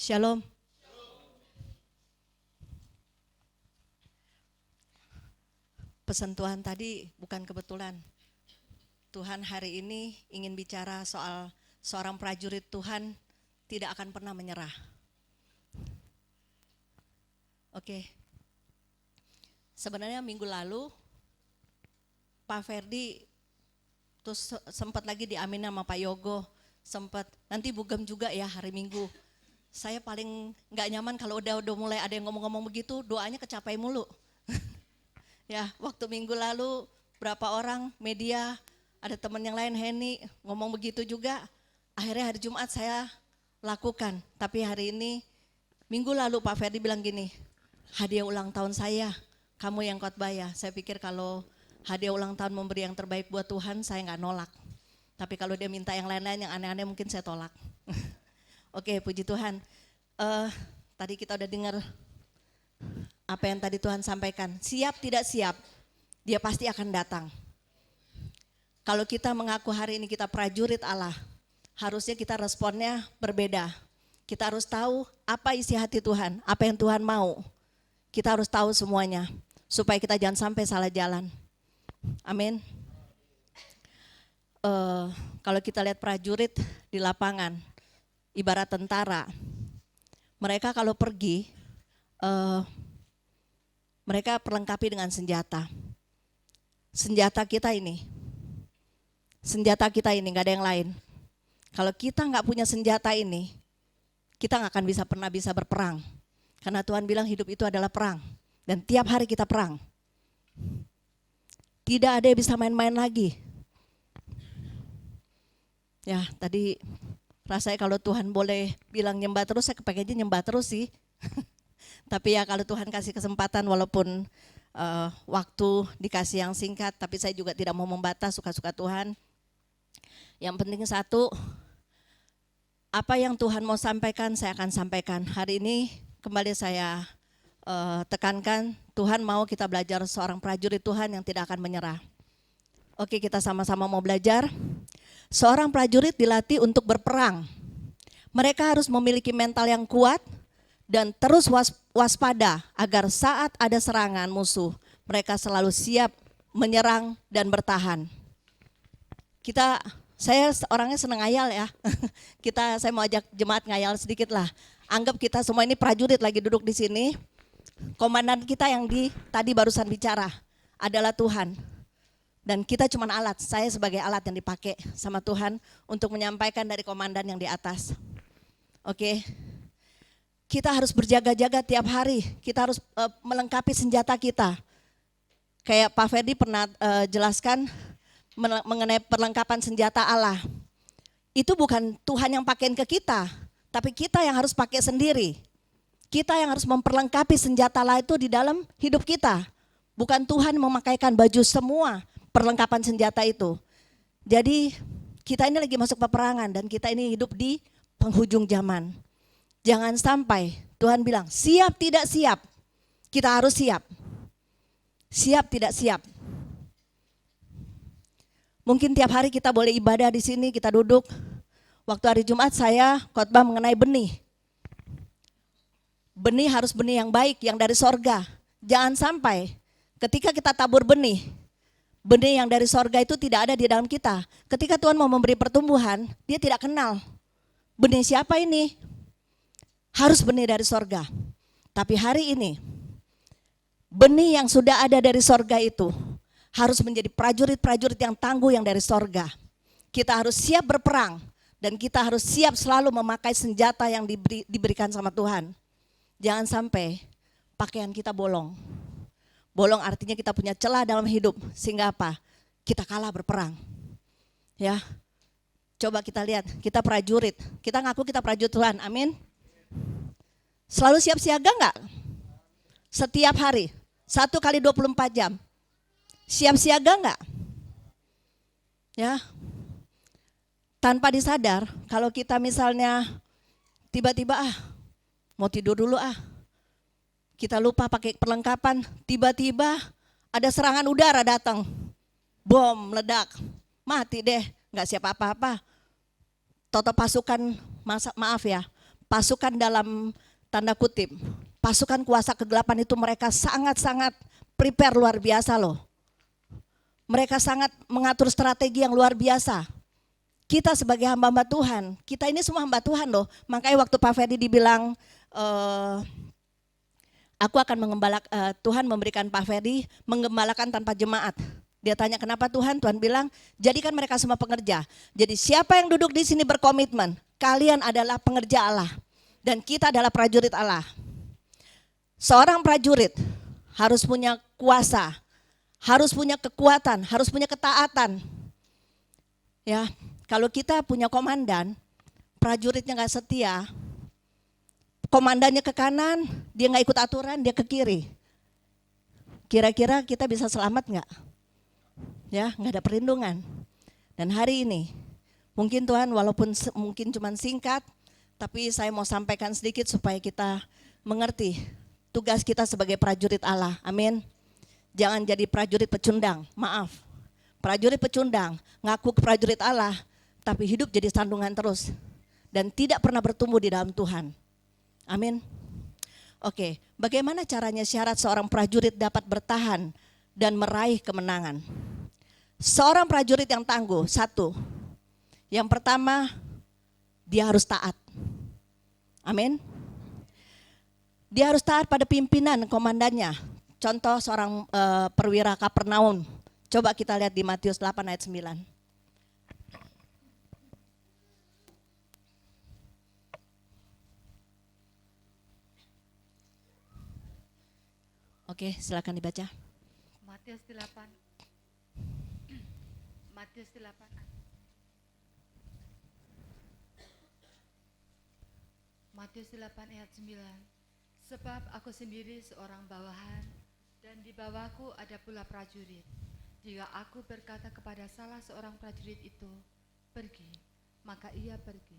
Shalom. Pesan Tuhan tadi bukan kebetulan. Tuhan hari ini ingin bicara soal seorang prajurit Tuhan tidak akan pernah menyerah. Oke. Sebenarnya minggu lalu Pak Ferdi terus sempat lagi diamin sama Pak Yogo, sempat nanti Bugem juga ya hari Minggu. Saya paling nggak nyaman kalau udah mulai ada yang ngomong-ngomong begitu, doanya kecapai mulu. Ya, waktu minggu lalu berapa orang media, ada teman yang lain Henny ngomong begitu juga. Akhirnya hari Jumat saya lakukan, tapi hari ini minggu lalu Pak Ferdi bilang gini, hadiah ulang tahun saya, kamu yang khotbah ya. Saya pikir kalau hadiah ulang tahun memberi yang terbaik buat Tuhan, saya nggak nolak. Tapi kalau dia minta yang lain-lain yang aneh-aneh mungkin saya tolak. Oke, puji Tuhan. Tadi kita udah dengar apa yang tadi Tuhan sampaikan. Siap tidak siap, dia pasti akan datang. Kalau kita mengaku hari ini kita prajurit Allah, harusnya kita responnya berbeda. Kita harus tahu apa isi hati Tuhan, apa yang Tuhan mau. Kita harus tahu semuanya, supaya kita jangan sampai salah jalan. Amin. Kalau kita lihat prajurit di lapangan, ibarat tentara, mereka kalau pergi, mereka perlengkapi dengan senjata. Senjata kita ini nggak ada yang lain. Kalau kita nggak punya senjata ini, kita nggak akan pernah bisa berperang. Karena Tuhan bilang hidup itu adalah perang. Dan tiap hari kita perang. Tidak ada yang bisa main-main lagi. Ya, tadi rasanya kalau Tuhan boleh bilang nyembah terus, saya kepengennya nyembah terus sih. Tapi ya kalau Tuhan kasih kesempatan walaupun waktu dikasih yang singkat, tapi saya juga tidak mau membatas suka-suka Tuhan. Yang penting satu, apa yang Tuhan mau sampaikan saya akan sampaikan. Hari ini kembali saya tekankan, Tuhan mau kita belajar seorang prajurit Tuhan yang tidak akan menyerah. Oke, kita sama-sama mau belajar. Seorang prajurit dilatih untuk berperang. Mereka harus memiliki mental yang kuat dan terus waspada agar saat ada serangan musuh, mereka selalu siap menyerang dan bertahan. Saya orangnya senang ngayal ya. Saya mau ajak jemaat ngayal sedikit lah. Anggap kita semua ini prajurit lagi duduk di sini. Komandan kita yang tadi barusan bicara adalah Tuhan. Dan kita cuma alat, saya sebagai alat yang dipakai sama Tuhan untuk menyampaikan dari komandan yang di atas. Oke. Kita harus berjaga-jaga tiap hari, kita harus melengkapi senjata kita. Kayak Pak Ferdi pernah jelaskan mengenai perlengkapan senjata Allah. Itu bukan Tuhan yang pakaiin ke kita, tapi kita yang harus pakai sendiri. Kita yang harus memperlengkapi senjata Allah itu di dalam hidup kita. Bukan Tuhan memakaikan baju semua perlengkapan senjata itu. Jadi kita ini lagi masuk peperangan dan kita ini hidup di penghujung zaman. Jangan sampai Tuhan bilang siap tidak siap, kita harus siap. Siap tidak siap. Mungkin tiap hari kita boleh ibadah di sini, kita duduk. Waktu hari Jumat saya khotbah mengenai benih. Benih harus benih yang baik, yang dari sorga. Jangan sampai ketika kita tabur benih yang dari sorga itu tidak ada di dalam kita. Ketika Tuhan mau memberi pertumbuhan, dia tidak kenal. Benih siapa ini? Harus benih dari sorga. Tapi hari ini, benih yang sudah ada dari sorga itu harus menjadi prajurit-prajurit yang tangguh yang dari sorga. Kita harus siap berperang dan kita harus siap selalu memakai senjata yang diberikan sama Tuhan. Jangan sampai pakaian kita bolong. Bolong artinya kita punya celah dalam hidup sehingga apa? Kita kalah berperang. Ya. Coba kita lihat, kita prajurit. Kita ngaku kita prajurit Tuhan. Amin. Selalu siap siaga enggak? Setiap hari, 1 kali 24 jam. Siap siaga enggak? Ya. Tanpa disadar, kalau kita misalnya tiba-tiba mau tidur dulu kita lupa pakai perlengkapan, tiba-tiba ada serangan udara datang. Bom, meledak, mati deh, enggak siap apa-apa. Toto pasukan, pasukan dalam tanda kutip, pasukan kuasa kegelapan itu mereka sangat-sangat prepare luar biasa loh. Mereka sangat mengatur strategi yang luar biasa. Kita sebagai hamba-hamba Tuhan, kita ini semua hamba Tuhan loh. Makanya waktu Pak Ferdi dibilang, aku akan Tuhan memberikan Pak Ferdi menggembalakan tanpa jemaat. Dia tanya kenapa Tuhan? Tuhan bilang, jadikan mereka semua pengerja. Jadi siapa yang duduk di sini berkomitmen, kalian adalah pengerja Allah. Dan kita adalah prajurit Allah. Seorang prajurit harus punya kuasa, harus punya kekuatan, harus punya ketaatan. Ya, kalau kita punya komandan, prajuritnya nggak setia, komandannya ke kanan, dia nggak ikut aturan, dia ke kiri. Kira-kira kita bisa selamat nggak? Ya, nggak ada perlindungan. Dan hari ini, mungkin Tuhan walaupun mungkin cuma singkat, tapi saya mau sampaikan sedikit supaya kita mengerti tugas kita sebagai prajurit Allah. Amin. Jangan jadi prajurit pecundang, maaf. Prajurit pecundang, ngaku prajurit Allah, tapi hidup jadi sandungan terus. Dan tidak pernah bertumbuh di dalam Tuhan. Amin. Oke, bagaimana caranya syarat seorang prajurit dapat bertahan dan meraih kemenangan? Seorang prajurit yang tangguh, satu, yang pertama, dia harus taat. Amin. Dia harus taat pada pimpinan komandannya. Contoh seorang perwira Kapernaum. Coba kita lihat di Matius 8 ayat 9. Oke, silakan dibaca. Matius 8. Matius 8. Matius 8 ayat 9. Sebab aku sendiri seorang bawahan dan di bawahku ada pula prajurit. Jika aku berkata kepada salah seorang prajurit itu, pergi, maka ia pergi.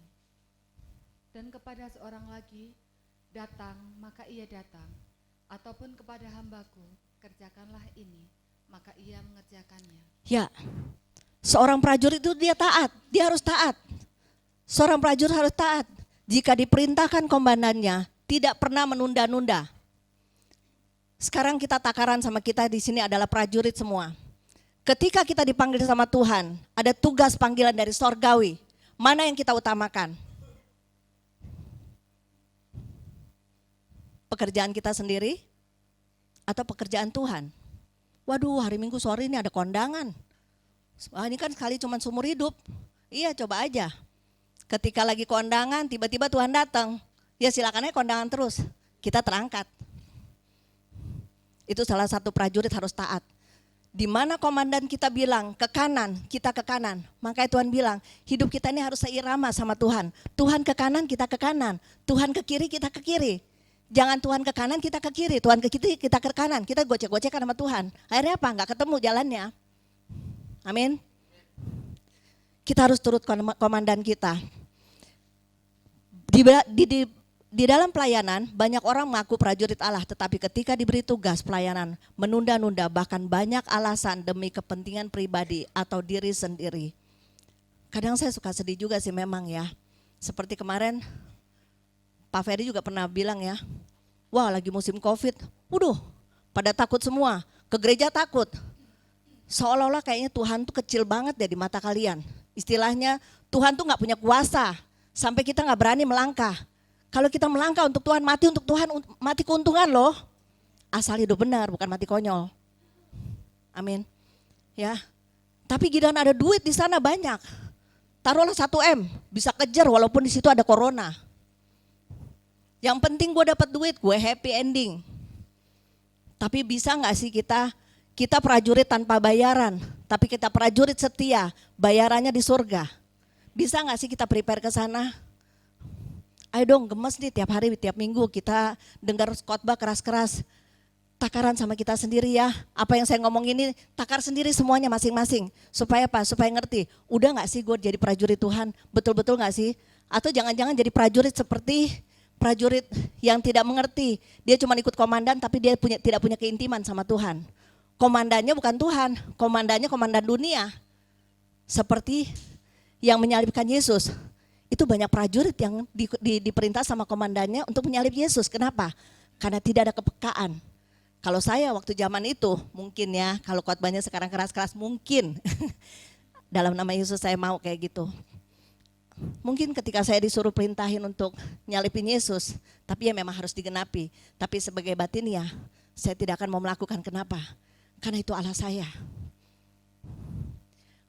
Dan kepada seorang lagi, datang, maka ia datang. Ataupun kepada hambaku, kerjakanlah ini, maka ia mengerjakannya. Ya, seorang prajurit itu dia taat, dia harus taat. Seorang prajurit harus taat. Jika diperintahkan komandannya, tidak pernah menunda-nunda. Sekarang kita takaran sama kita di sini adalah prajurit semua. Ketika kita dipanggil sama Tuhan, ada tugas panggilan dari sorgawi. Mana yang kita utamakan? Pekerjaan kita sendiri atau pekerjaan Tuhan? Waduh, hari Minggu sore ini ada kondangan. Ini kan sekali cuma seumur hidup. Iya, coba aja. Ketika lagi kondangan, tiba-tiba Tuhan datang. Ya silakan aja kondangan terus. Kita terangkat. Itu salah satu prajurit harus taat. Di mana komandan kita bilang ke kanan, kita ke kanan. Makanya Tuhan bilang, hidup kita ini harus seirama sama Tuhan. Tuhan ke kanan, kita ke kanan. Tuhan ke kiri, kita ke kiri. Jangan Tuhan ke kanan, kita ke kiri. Tuhan ke kiri, kita ke kanan. Kita gocek-gocekan sama Tuhan. Akhirnya apa? Nggak ketemu jalannya. Amin. Kita harus turut komandan kita. Di dalam pelayanan, banyak orang mengaku prajurit Allah, tetapi ketika diberi tugas pelayanan, menunda-nunda, bahkan banyak alasan demi kepentingan pribadi atau diri sendiri. Kadang saya suka sedih juga sih memang ya. Seperti kemarin, Pak Ferdi juga pernah bilang ya, wah lagi musim COVID, pada takut semua, ke gereja takut. Seolah-olah kayaknya Tuhan tuh kecil banget deh di mata kalian. Istilahnya Tuhan tuh gak punya kuasa, sampai kita gak berani melangkah. Kalau kita melangkah untuk Tuhan, mati untuk Tuhan, mati keuntungan loh. Asal hidup benar, bukan mati konyol. Amin. Ya. Tapi giliran ada duit di sana banyak. Taruhlah 1M, bisa kejar walaupun di situ ada corona. Yang penting gue dapat duit, gue happy ending. Tapi bisa gak sih kita prajurit tanpa bayaran, tapi kita prajurit setia, bayarannya di surga. Bisa gak sih kita prepare ke sana? Ayo dong, gemes nih tiap hari, tiap minggu kita dengar khotbah keras-keras. Takaran sama kita sendiri ya. Apa yang saya ngomong ini, takar sendiri semuanya masing-masing. Supaya apa? Supaya ngerti, udah gak sih gue jadi prajurit Tuhan? Betul-betul gak sih? Atau jangan-jangan jadi prajurit seperti prajurit yang tidak mengerti. Dia cuma ikut komandan tapi dia tidak punya keintiman sama Tuhan. Komandannya bukan Tuhan, komandannya komandan dunia. Seperti yang menyalibkan Yesus. itu banyak prajurit yang diperintah sama komandannya untuk menyalib Yesus. Kenapa? Karena tidak ada kepekaan. Kalau saya waktu zaman itu mungkin ya, kalau khotbahnya sekarang keras-keras mungkin dalam nama Yesus saya mau kayak gitu. Mungkin ketika saya disuruh perintahin untuk nyalipin Yesus, tapi ya memang harus digenapi. Tapi sebagai batin ya, saya tidak akan mau melakukan. Kenapa? Karena itu Allah saya.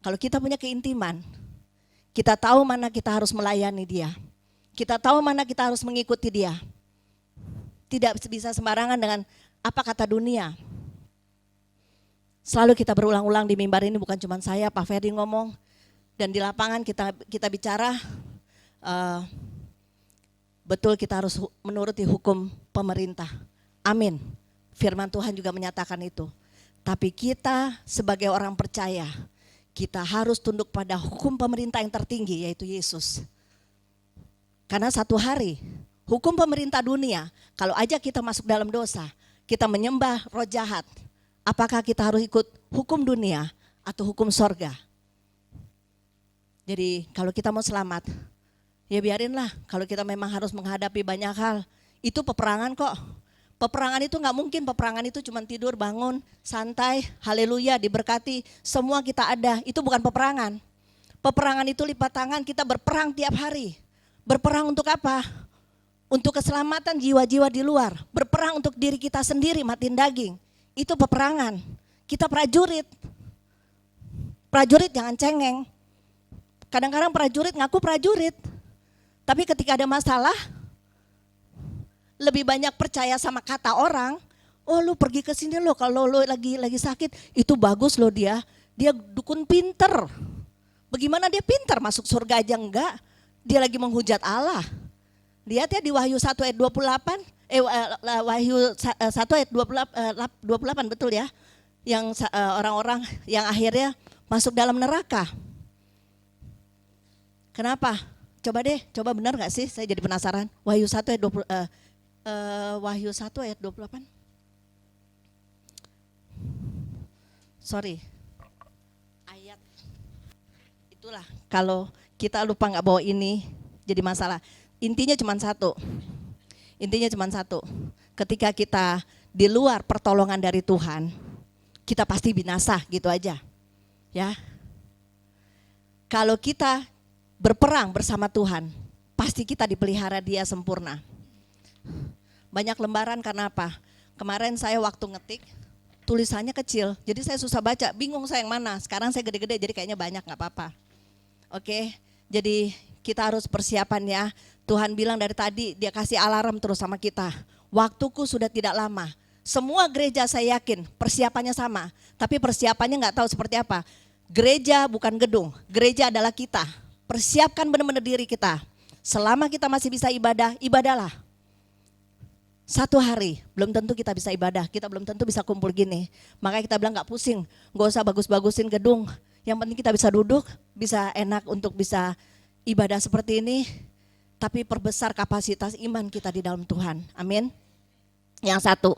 Kalau kita punya keintiman, kita tahu mana kita harus melayani dia. Kita tahu mana kita harus mengikuti dia. Tidak bisa sembarangan dengan apa kata dunia. Selalu kita berulang-ulang di mimbar ini, bukan cuma saya, Pak Ferdi ngomong. Dan di lapangan kita bicara, betul kita harus menuruti hukum pemerintah. Amin. Firman Tuhan juga menyatakan itu. Tapi kita sebagai orang percaya, kita harus tunduk pada hukum pemerintah yang tertinggi, yaitu Yesus. Karena satu hari, hukum pemerintah dunia, kalau aja kita masuk dalam dosa, kita menyembah roh jahat, apakah kita harus ikut hukum dunia atau hukum sorga? Jadi kalau kita mau selamat, ya biarinlah. Kalau kita memang harus menghadapi banyak hal, itu peperangan kok. Peperangan itu gak mungkin, peperangan itu cuma tidur, bangun, santai, haleluya, diberkati. Semua kita ada, itu bukan peperangan. Peperangan itu lipat tangan, kita berperang tiap hari. Berperang untuk apa? Untuk keselamatan jiwa-jiwa di luar. Berperang untuk diri kita sendiri, matiin daging. Itu peperangan. Kita prajurit. Prajurit jangan cengeng. Kadang-kadang prajurit ngaku prajurit, tapi ketika ada masalah, lebih banyak percaya sama kata orang. Oh lu pergi ke sini lo, kalau lu lagi sakit, itu bagus lo dia dukun pinter. Bagaimana dia pinter, masuk surga aja enggak, dia lagi menghujat Allah. Lihat ya di Wahyu 1 ayat 28, Wahyu 1 ayat 28 betul ya, yang orang-orang yang akhirnya masuk dalam neraka. Kenapa? Coba benar gak sih? Saya jadi penasaran. Wahyu 1 ayat 28. Sorry. Ayat. Itulah kalau kita lupa gak bawa ini jadi masalah. Intinya cuma satu. Ketika kita di luar pertolongan dari Tuhan, kita pasti binasa gitu aja. Ya. Kalau kita berperang bersama Tuhan, pasti kita dipelihara dia sempurna. Banyak lembaran karena apa? Kemarin saya waktu ngetik, tulisannya kecil, jadi saya susah baca, bingung saya yang mana. Sekarang saya gede-gede, jadi kayaknya banyak, gak apa-apa. Oke, jadi kita harus persiapan ya. Tuhan bilang dari tadi, dia kasih alarm terus sama kita. Waktuku sudah tidak lama. Semua gereja saya yakin persiapannya sama, tapi persiapannya gak tahu seperti apa. Gereja bukan gedung, gereja adalah kita. Persiapkan benar-benar diri kita. Selama kita masih bisa ibadah, ibadahlah. Satu hari, belum tentu kita bisa ibadah, kita belum tentu bisa kumpul gini. Makanya kita bilang gak pusing, gak usah bagus-bagusin gedung. Yang penting kita bisa duduk, bisa enak untuk bisa ibadah seperti ini. Tapi perbesar kapasitas iman kita di dalam Tuhan, amin. Yang satu,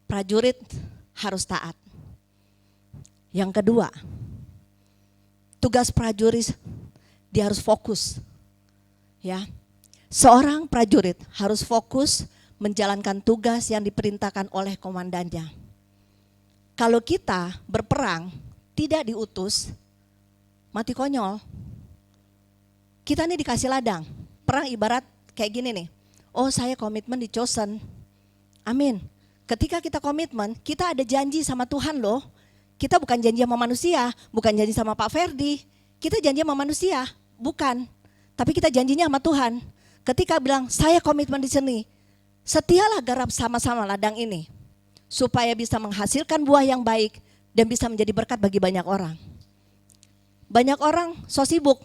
prajurit harus taat. Yang kedua, tugas prajurit dia harus fokus. Ya. Seorang prajurit harus fokus menjalankan tugas yang diperintahkan oleh komandannya. Kalau kita berperang tidak diutus, mati konyol. Kita nih dikasih ladang. Perang ibarat kayak gini nih. Oh, saya komitmen di Chosen. Amin. Ketika kita komitmen, kita ada janji sama Tuhan loh. Kita bukan janji sama manusia, bukan janji sama Pak Ferdi. Kita janji sama manusia, bukan. Tapi kita janjinya sama Tuhan. Ketika bilang, saya komitmen di sini, setialah garap sama-sama ladang ini. Supaya bisa menghasilkan buah yang baik dan bisa menjadi berkat bagi banyak orang. Banyak orang so sibuk,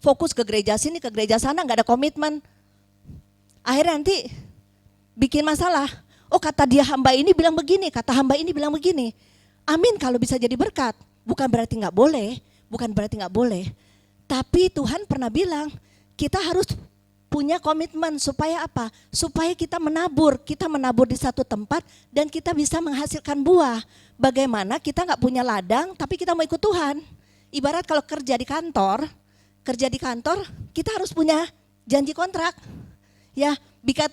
fokus ke gereja sini, ke gereja sana, gak ada komitmen. Akhirnya nanti bikin masalah. Oh kata dia hamba ini bilang begini, kata hamba ini bilang begini. Amin kalau bisa jadi berkat. Bukan berarti gak boleh. Tapi Tuhan pernah bilang, kita harus punya komitmen supaya apa? Supaya kita menabur di satu tempat dan kita bisa menghasilkan buah. Bagaimana kita gak punya ladang tapi kita mau ikut Tuhan. Ibarat kalau kerja di kantor, kerja di kantor, kita harus punya janji kontrak. Ya,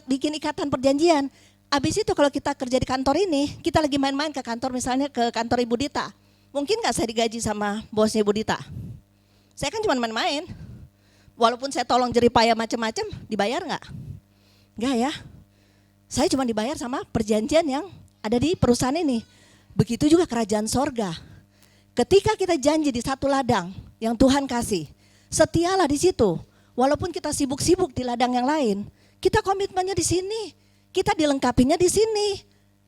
bikin ikatan perjanjian. Habis itu kalau kita kerja di kantor ini, kita lagi main-main ke kantor, misalnya ke kantor Ibu Dita. Mungkin gak saya digaji sama bosnya Ibu Dita? Saya kan cuma main-main. Walaupun saya tolong jeripaya macam-macam, dibayar gak? Enggak ya. Saya cuma dibayar sama perjanjian yang ada di perusahaan ini. Begitu juga kerajaan sorga. Ketika kita janji di satu ladang yang Tuhan kasih, setialah di situ. Walaupun kita sibuk-sibuk di ladang yang lain, kita komitmennya di sini. Kita dilengkapinya di sini.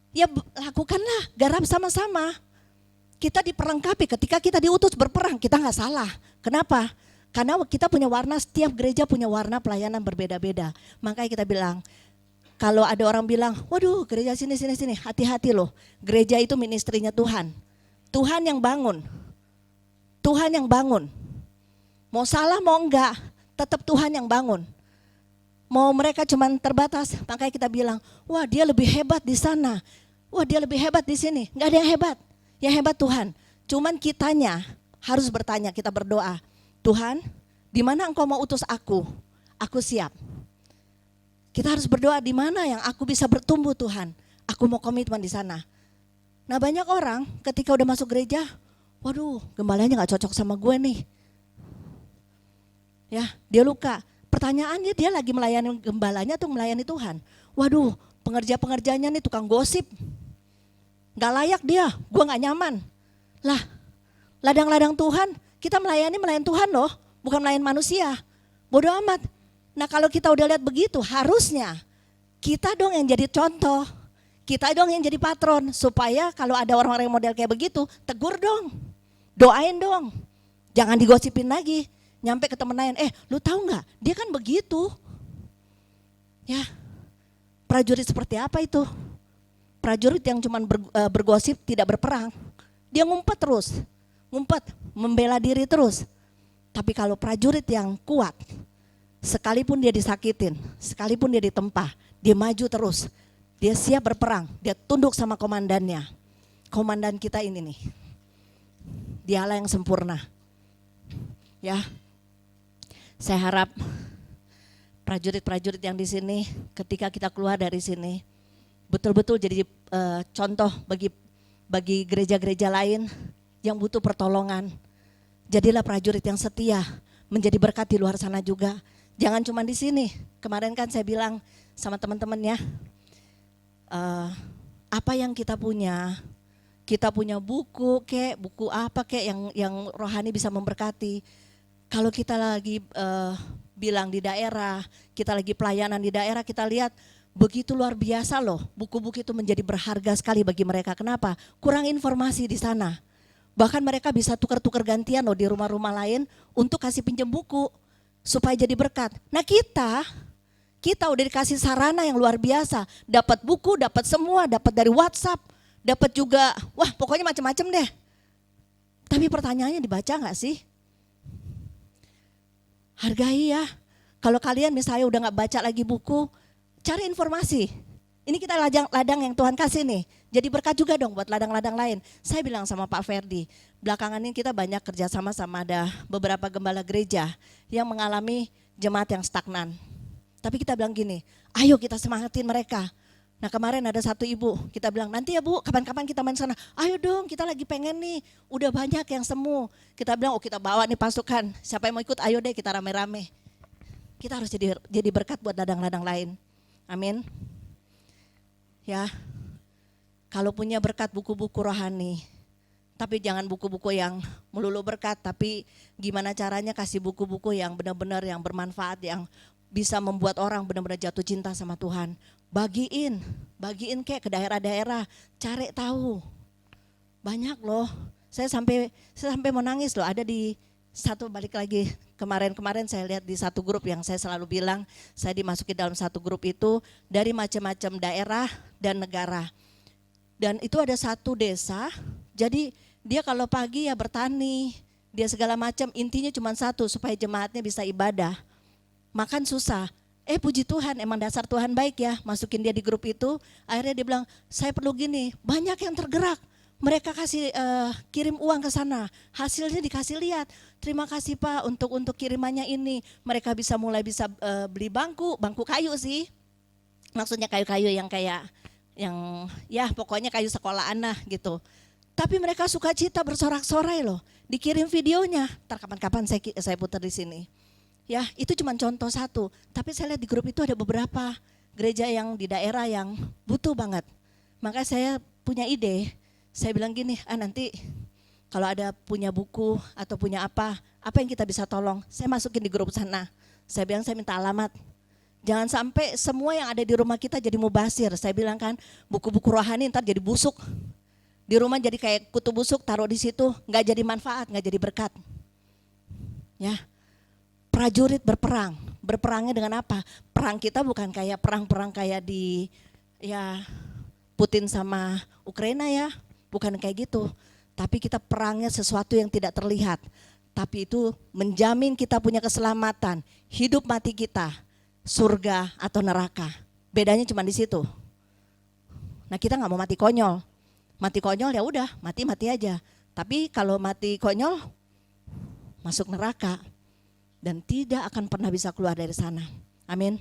Ya lakukanlah, garap sama-sama. Kita diperlengkapi ketika kita diutus berperang, kita gak salah. Kenapa? Karena kita punya warna, setiap gereja punya warna pelayanan berbeda-beda. Makanya kita bilang, kalau ada orang bilang, waduh gereja sini, hati-hati loh. Gereja itu ministrinya Tuhan. Tuhan yang bangun. Tuhan yang bangun. Mau salah mau enggak, tetap Tuhan yang bangun. Mau mereka cuman terbatas, makanya kita bilang, wah dia lebih hebat di sana. Wah dia lebih hebat di sini. Enggak ada yang hebat. Yang hebat Tuhan. Cuman kitanya harus bertanya, kita berdoa. Tuhan, di mana Engkau mau utus aku? Aku siap. Kita harus berdoa di mana yang aku bisa bertumbuh Tuhan. Aku mau komitmen di sana. Nah banyak orang ketika udah masuk gereja, waduh gembalanya gak cocok sama gue nih. Ya dia luka. Pertanyaannya dia lagi melayani gembalanya atau melayani Tuhan. Waduh pengerja-pengerjanya nih tukang gosip. Gak layak dia, gue gak nyaman. Lah ladang-ladang Tuhan, kita melayani Tuhan loh, bukan melayani manusia. Bodoh amat. Nah kalau kita udah lihat begitu, harusnya kita dong yang jadi contoh. Kita dong yang jadi patron. Supaya kalau ada orang-orang yang model kayak begitu, tegur dong. Doain dong. Jangan digosipin lagi. Nyampe ke temen lain, lu tahu nggak? Dia kan begitu. Ya, prajurit seperti apa itu? Prajurit yang cuma bergosip, tidak berperang. Dia ngumpet terus, membela diri terus. Tapi kalau prajurit yang kuat, sekalipun dia disakitin, sekalipun dia ditempa, dia maju terus. Dia siap berperang, dia tunduk sama komandannya. Komandan kita ini nih, dialah yang sempurna. Ya, saya harap prajurit-prajurit yang di sini, ketika kita keluar dari sini, betul-betul jadi contoh bagi gereja-gereja lain yang butuh pertolongan. Jadilah prajurit yang setia, menjadi berkat di luar sana juga. Jangan cuma di sini. Kemarin kan saya bilang sama teman-teman ya, apa yang kita punya buku apa yang rohani bisa memberkati. Kalau kita lagi bilang di daerah, kita lagi pelayanan di daerah, kita lihat begitu luar biasa loh, buku-buku itu menjadi berharga sekali bagi mereka. Kenapa? Kurang informasi di sana. Bahkan mereka bisa tukar-tukar gantian loh di rumah-rumah lain untuk kasih pinjam buku supaya jadi berkat. Nah kita udah dikasih sarana yang luar biasa, dapat buku, dapat semua, dapat dari WhatsApp, dapat juga, wah pokoknya macam-macam deh. Tapi pertanyaannya dibaca nggak sih? Hargai ya. Kalau kalian misalnya udah nggak baca lagi buku, cari informasi. Ini kita ladang yang Tuhan kasih nih. Jadi berkat juga dong buat ladang-ladang lain. Saya bilang sama Pak Ferdi, belakangan ini kita banyak kerjasama sama ada beberapa gembala gereja yang mengalami jemaat yang stagnan. Tapi kita bilang gini, ayo kita semangatin mereka. Nah kemarin ada satu ibu, kita bilang nanti ya Bu, kapan-kapan kita main sana. Ayo dong, kita lagi pengen nih, udah banyak yang semu. Kita bilang, oh kita bawa nih pasukan, siapa yang mau ikut ayo deh kita rame-rame. Kita harus jadi berkat buat ladang-ladang lain. Amin. Ya, kalau punya berkat buku-buku rohani, tapi jangan buku-buku yang melulu berkat, tapi gimana caranya kasih buku-buku yang benar-benar yang bermanfaat, yang bisa membuat orang benar-benar jatuh cinta sama Tuhan. Bagiin kayak ke daerah-daerah, cari tahu. Banyak loh. Saya sampai mau nangis loh, ada di satu balik lagi kemarin saya lihat di satu grup yang saya selalu bilang, saya dimasuki dalam satu grup itu dari macam-macam daerah dan negara. Dan itu ada satu desa, jadi dia kalau pagi ya bertani, dia segala macam, intinya cuma satu, supaya jemaatnya bisa ibadah. Makan susah. Puji Tuhan, emang dasar Tuhan baik ya, masukin dia di grup itu, akhirnya dia bilang, saya perlu gini, banyak yang tergerak, Mereka kasih kirim uang ke sana, hasilnya dikasih lihat. Terima kasih Pak untuk kirimannya ini. Mereka bisa beli bangku kayu sih. Maksudnya kayu-kayu yang kayak yang ya pokoknya kayu sekolah anak gitu. Tapi mereka sukacita bersorak-sorai loh. Dikirim videonya. Ntar kapan-kapan saya putar di sini. Ya, itu cuma contoh satu. Tapi saya lihat di grup itu ada beberapa gereja yang di daerah yang butuh banget. Maka saya punya ide. Saya bilang gini, nanti kalau ada punya buku atau punya apa yang kita bisa tolong, saya masukin di grup sana. Saya bilang saya minta alamat. Jangan sampai semua yang ada di rumah kita jadi mubazir. Saya bilang kan, buku-buku rohani ntar jadi busuk. Di rumah jadi kayak kutu busuk, taruh di situ, nggak jadi manfaat, nggak jadi berkat. Ya, prajurit berperang. Berperangnya dengan apa? Perang kita bukan kayak perang-perang kayak di ya Putin sama Ukraina ya. Bukan kayak gitu, tapi kita perangnya sesuatu yang tidak terlihat. Tapi itu menjamin kita punya keselamatan, hidup mati kita, surga atau neraka. Bedanya cuma di situ. Nah kita nggak mau mati konyol ya udah mati aja. Tapi kalau mati konyol, masuk neraka dan tidak akan pernah bisa keluar dari sana. Amin.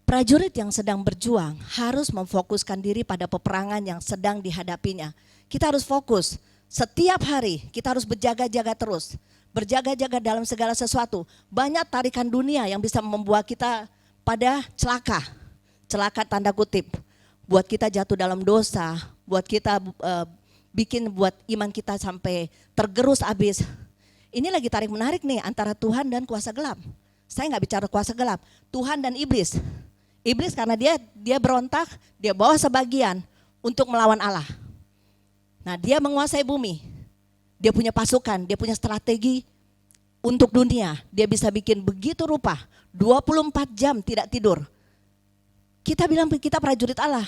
Prajurit yang sedang berjuang harus memfokuskan diri pada peperangan yang sedang dihadapinya. Kita harus fokus, setiap hari kita harus berjaga-jaga terus. Berjaga-jaga dalam segala sesuatu. Banyak tarikan dunia yang bisa membuat kita pada celaka tanda kutip. Buat kita jatuh dalam dosa, buat kita buat iman kita sampai tergerus habis. Ini lagi tarik menarik nih antara Tuhan dan kuasa gelap. Saya nggak bicara kuasa gelap, Tuhan dan iblis. Iblis karena dia berontak, dia bawa sebagian untuk melawan Allah. Nah dia menguasai bumi, dia punya pasukan, dia punya strategi untuk dunia. Dia bisa bikin begitu rupa, 24 jam tidak tidur. Kita bilang kita prajurit Allah,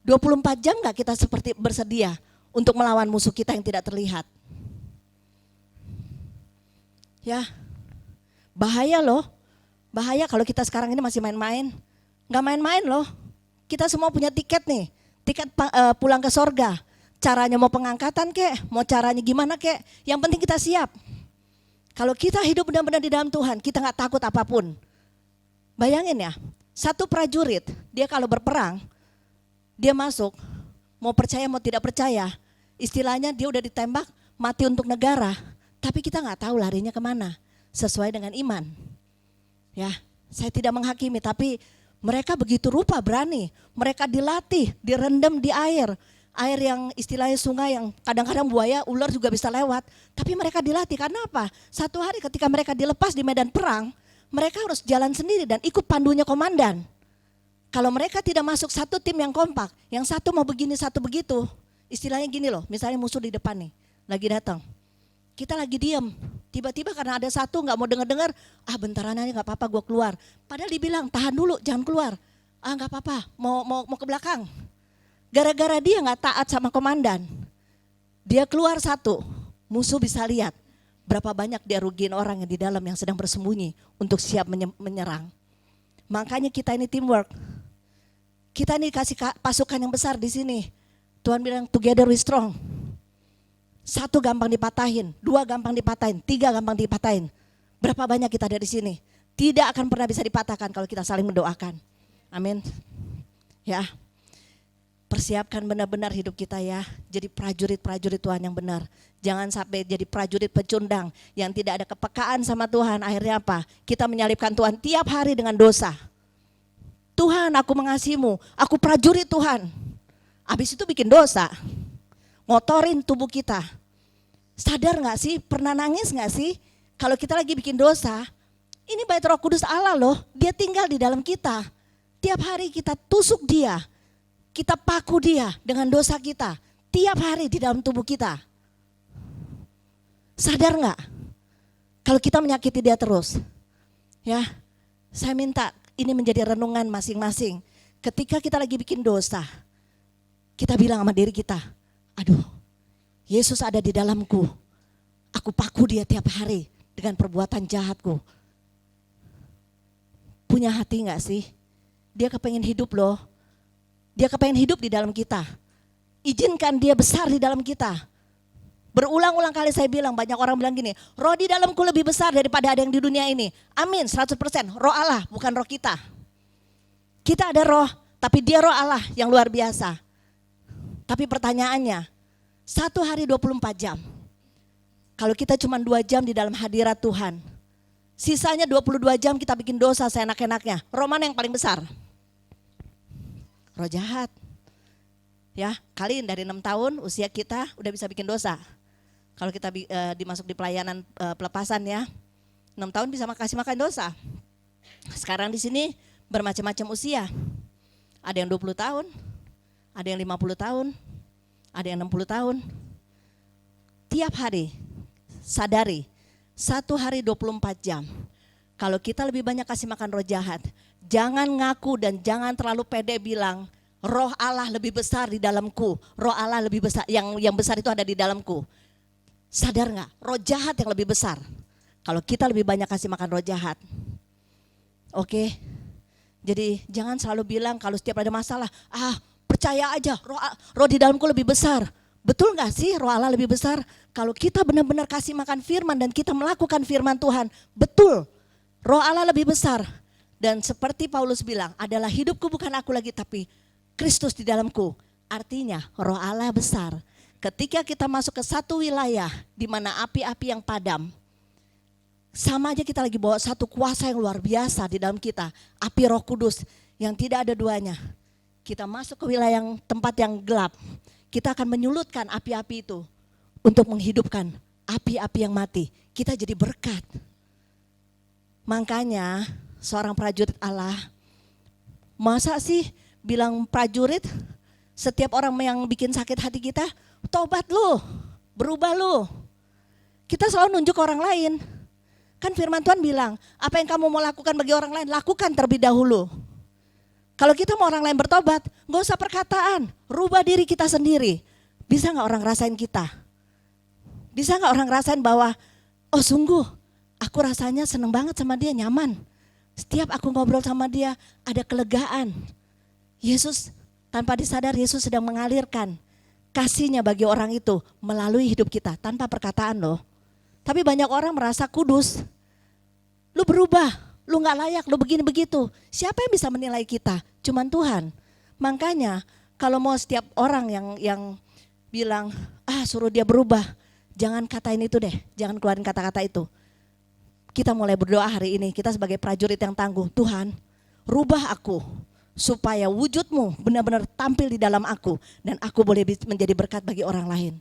24 jam gak kita seperti bersedia untuk melawan musuh kita yang tidak terlihat. Ya, bahaya loh, bahaya kalau kita sekarang ini masih main-main. Gak main-main loh, kita semua punya tiket nih, tiket pulang ke sorga. Caranya mau pengangkatan kek, mau caranya gimana kek, yang penting kita siap. Kalau kita hidup benar-benar di dalam Tuhan, kita gak takut apapun. Bayangin ya, satu prajurit, dia kalau berperang, dia masuk, mau percaya mau tidak percaya, istilahnya dia udah ditembak, mati untuk negara, tapi kita gak tahu larinya kemana, sesuai dengan iman. Ya, saya tidak menghakimi, tapi mereka begitu rupa berani, mereka dilatih, direndam di air yang istilahnya sungai yang kadang-kadang buaya, ular juga bisa lewat. Tapi mereka dilatih karena apa? Satu hari ketika mereka dilepas di medan perang, mereka harus jalan sendiri dan ikut pandunya komandan. Kalau mereka tidak masuk satu tim yang kompak, yang satu mau begini, satu begitu, istilahnya gini loh, misalnya musuh di depan nih, lagi datang. Kita lagi diem, tiba-tiba karena ada satu gak mau denger-denger, bentaran aja gak apa-apa gue keluar. Padahal dibilang tahan dulu jangan keluar, gak apa-apa mau ke belakang. Gara-gara dia gak taat sama komandan, dia keluar satu, musuh bisa lihat berapa banyak dia rugiin orang yang di dalam yang sedang bersembunyi untuk siap menyerang. Makanya kita ini teamwork, kita ini kasih pasukan yang besar di sini. Tuhan bilang together we strong. Satu gampang dipatahin, dua gampang dipatahin, tiga gampang dipatahin. Berapa banyak kita dari sini? Tidak akan pernah bisa dipatahkan kalau kita saling mendoakan. Amin. Ya, persiapkan benar-benar hidup kita ya. Jadi prajurit-prajurit Tuhan yang benar. Jangan sampai jadi prajurit pecundang yang tidak ada kepekaan sama Tuhan. Akhirnya apa? Kita menyalibkan Tuhan tiap hari dengan dosa. Tuhan, aku mengasihimu, aku prajurit Tuhan. Habis itu bikin dosa. Ngotorin tubuh kita. Sadar gak sih, pernah nangis gak sih kalau kita lagi bikin dosa? Ini bait Roh Kudus Allah loh, dia tinggal di dalam kita. Tiap hari kita tusuk dia, kita paku dia dengan dosa kita. Tiap hari di dalam tubuh kita. Sadar gak kalau kita menyakiti dia terus? Ya, saya minta ini menjadi renungan masing-masing. Ketika kita lagi bikin dosa, kita bilang sama diri kita, aduh, Yesus ada di dalamku, aku paku dia tiap hari dengan perbuatan jahatku. Punya hati gak sih? Dia kepengen hidup loh, dia kepengen hidup di dalam kita. Izinkan dia besar di dalam kita. Berulang-ulang kali saya bilang, banyak orang bilang gini, roh di dalamku lebih besar daripada ada yang di dunia ini. Amin, 100%. Roh Allah, bukan roh kita. Kita ada roh, tapi dia roh Allah yang luar biasa. Tapi pertanyaannya, 1 hari 24 jam. Kalau kita cuma 2 jam di dalam hadirat Tuhan, sisanya 22 jam kita bikin dosa seenak-enaknya. Roh mana yang paling besar? Roh jahat. Ya, kalian dari 6 tahun usia kita udah bisa bikin dosa. Kalau kita dimasuk di pelayanan pelepasan ya, 6 tahun bisa kasih makan dosa. Sekarang di sini bermacam-macam usia. Ada yang 20 tahun, ada yang 50 tahun, ada yang 60 tahun. Tiap hari, sadari, 1 hari 24 jam. Kalau kita lebih banyak kasih makan roh jahat, jangan ngaku dan jangan terlalu pede bilang, roh Allah lebih besar di dalamku, roh Allah lebih besar, yang besar itu ada di dalamku. Sadar gak? Roh jahat yang lebih besar. Kalau kita lebih banyak kasih makan roh jahat. Oke? Jadi jangan selalu bilang kalau setiap ada masalah, percaya aja roh di dalamku lebih besar. Betul gak sih roh Allah lebih besar? Kalau kita benar-benar kasih makan firman dan kita melakukan firman Tuhan, betul roh Allah lebih besar. Dan seperti Paulus bilang, adalah hidupku bukan aku lagi tapi Kristus di dalamku. Artinya roh Allah besar. Ketika kita masuk ke satu wilayah di mana api-api yang padam, sama aja kita lagi bawa satu kuasa yang luar biasa di dalam kita. Api Roh Kudus yang tidak ada duanya. Kita masuk ke wilayah tempat yang gelap. Kita akan menyulutkan api-api itu untuk menghidupkan api-api yang mati. Kita jadi berkat. Makanya seorang prajurit Allah, masa sih bilang prajurit, setiap orang yang bikin sakit hati kita, tobat lu, berubah lu. Kita selalu nunjuk ke orang lain. Kan firman Tuhan bilang, apa yang kamu mau lakukan bagi orang lain, lakukan terlebih dahulu. Kalau kita mau orang lain bertobat, gak usah perkataan, rubah diri kita sendiri. Bisa gak orang rasain kita? Bisa gak orang rasain bahwa, oh sungguh, aku rasanya seneng banget sama dia, nyaman. Setiap aku ngobrol sama dia, ada kelegaan. Yesus, tanpa disadar Yesus sedang mengalirkan kasihnya bagi orang itu melalui hidup kita tanpa perkataan loh. Tapi banyak orang merasa kudus. Lu berubah, lu gak layak, lu begini begitu. Siapa yang bisa menilai kita? Cuman Tuhan. Makanya kalau mau setiap orang yang bilang, suruh dia berubah, jangan katain itu deh, jangan keluarin kata-kata itu. Kita mulai berdoa hari ini, kita sebagai prajurit yang tangguh, Tuhan rubah aku. Supaya wujudmu benar-benar tampil di dalam aku. Dan aku boleh menjadi berkat bagi orang lain.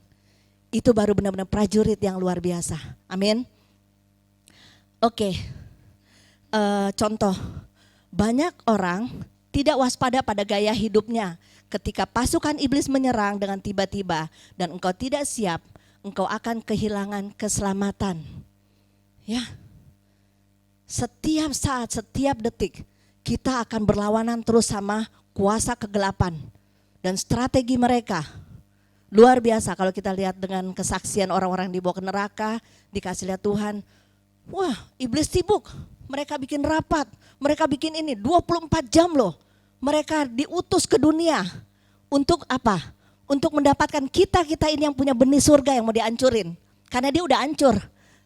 Itu baru benar-benar prajurit yang luar biasa. Amin. Oke. Contoh. Banyak orang tidak waspada pada gaya hidupnya. Ketika pasukan iblis menyerang dengan tiba-tiba. Dan engkau tidak siap. Engkau akan kehilangan keselamatan. Ya. Setiap saat, setiap detik. Kita akan berlawanan terus sama kuasa kegelapan dan strategi mereka. Luar biasa kalau kita lihat dengan kesaksian orang-orang yang dibawa ke neraka, dikasih lihat Tuhan. Wah, iblis sibuk, mereka bikin rapat, mereka bikin ini 24 jam loh. Mereka diutus ke dunia untuk apa? Untuk mendapatkan kita-kita ini yang punya benih surga yang mau dihancurin. Karena dia udah hancur,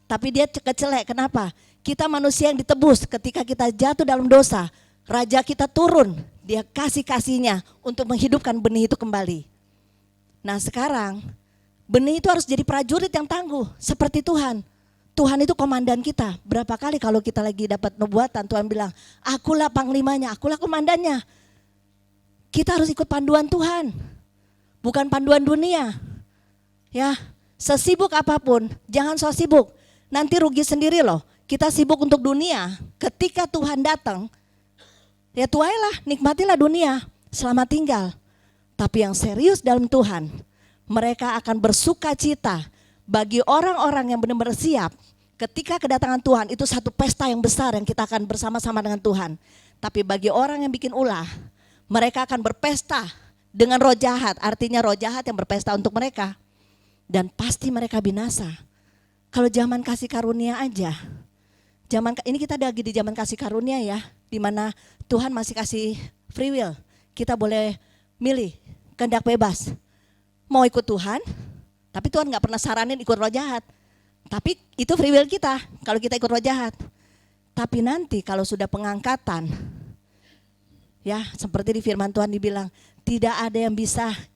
tapi dia kecelek, kenapa? Kita manusia yang ditebus ketika kita jatuh dalam dosa. Raja kita turun, dia kasih-kasihnya untuk menghidupkan benih itu kembali. Nah sekarang, benih itu harus jadi prajurit yang tangguh, seperti Tuhan. Tuhan itu komandan kita. Berapa kali kalau kita lagi dapat nubuatan, Tuhan bilang, akulah panglimanya, akulah komandannya. Kita harus ikut panduan Tuhan, bukan panduan dunia. Ya, sesibuk apapun, jangan so sibuk. Nanti rugi sendiri loh. Kita sibuk untuk dunia, ketika Tuhan datang, ya tuailah, nikmatilah dunia, selamat tinggal. Tapi yang serius dalam Tuhan, mereka akan bersuka cita bagi orang-orang yang benar-benar siap. Ketika kedatangan Tuhan itu satu pesta yang besar yang kita akan bersama-sama dengan Tuhan. Tapi bagi orang yang bikin ulah, mereka akan berpesta dengan roh jahat. Artinya roh jahat yang berpesta untuk mereka. Dan pasti mereka binasa. Kalau zaman kasih karunia aja, ini kita lagi di zaman kasih karunia ya, di mana Tuhan masih kasih free will. Kita boleh milih, kehendak bebas. mau ikut Tuhan, tapi Tuhan gak pernah saranin ikut roh jahat. Tapi itu free will kita, kalau kita ikut roh jahat. Tapi nanti kalau sudah pengangkatan, ya seperti di firman Tuhan dibilang, tidak ada yang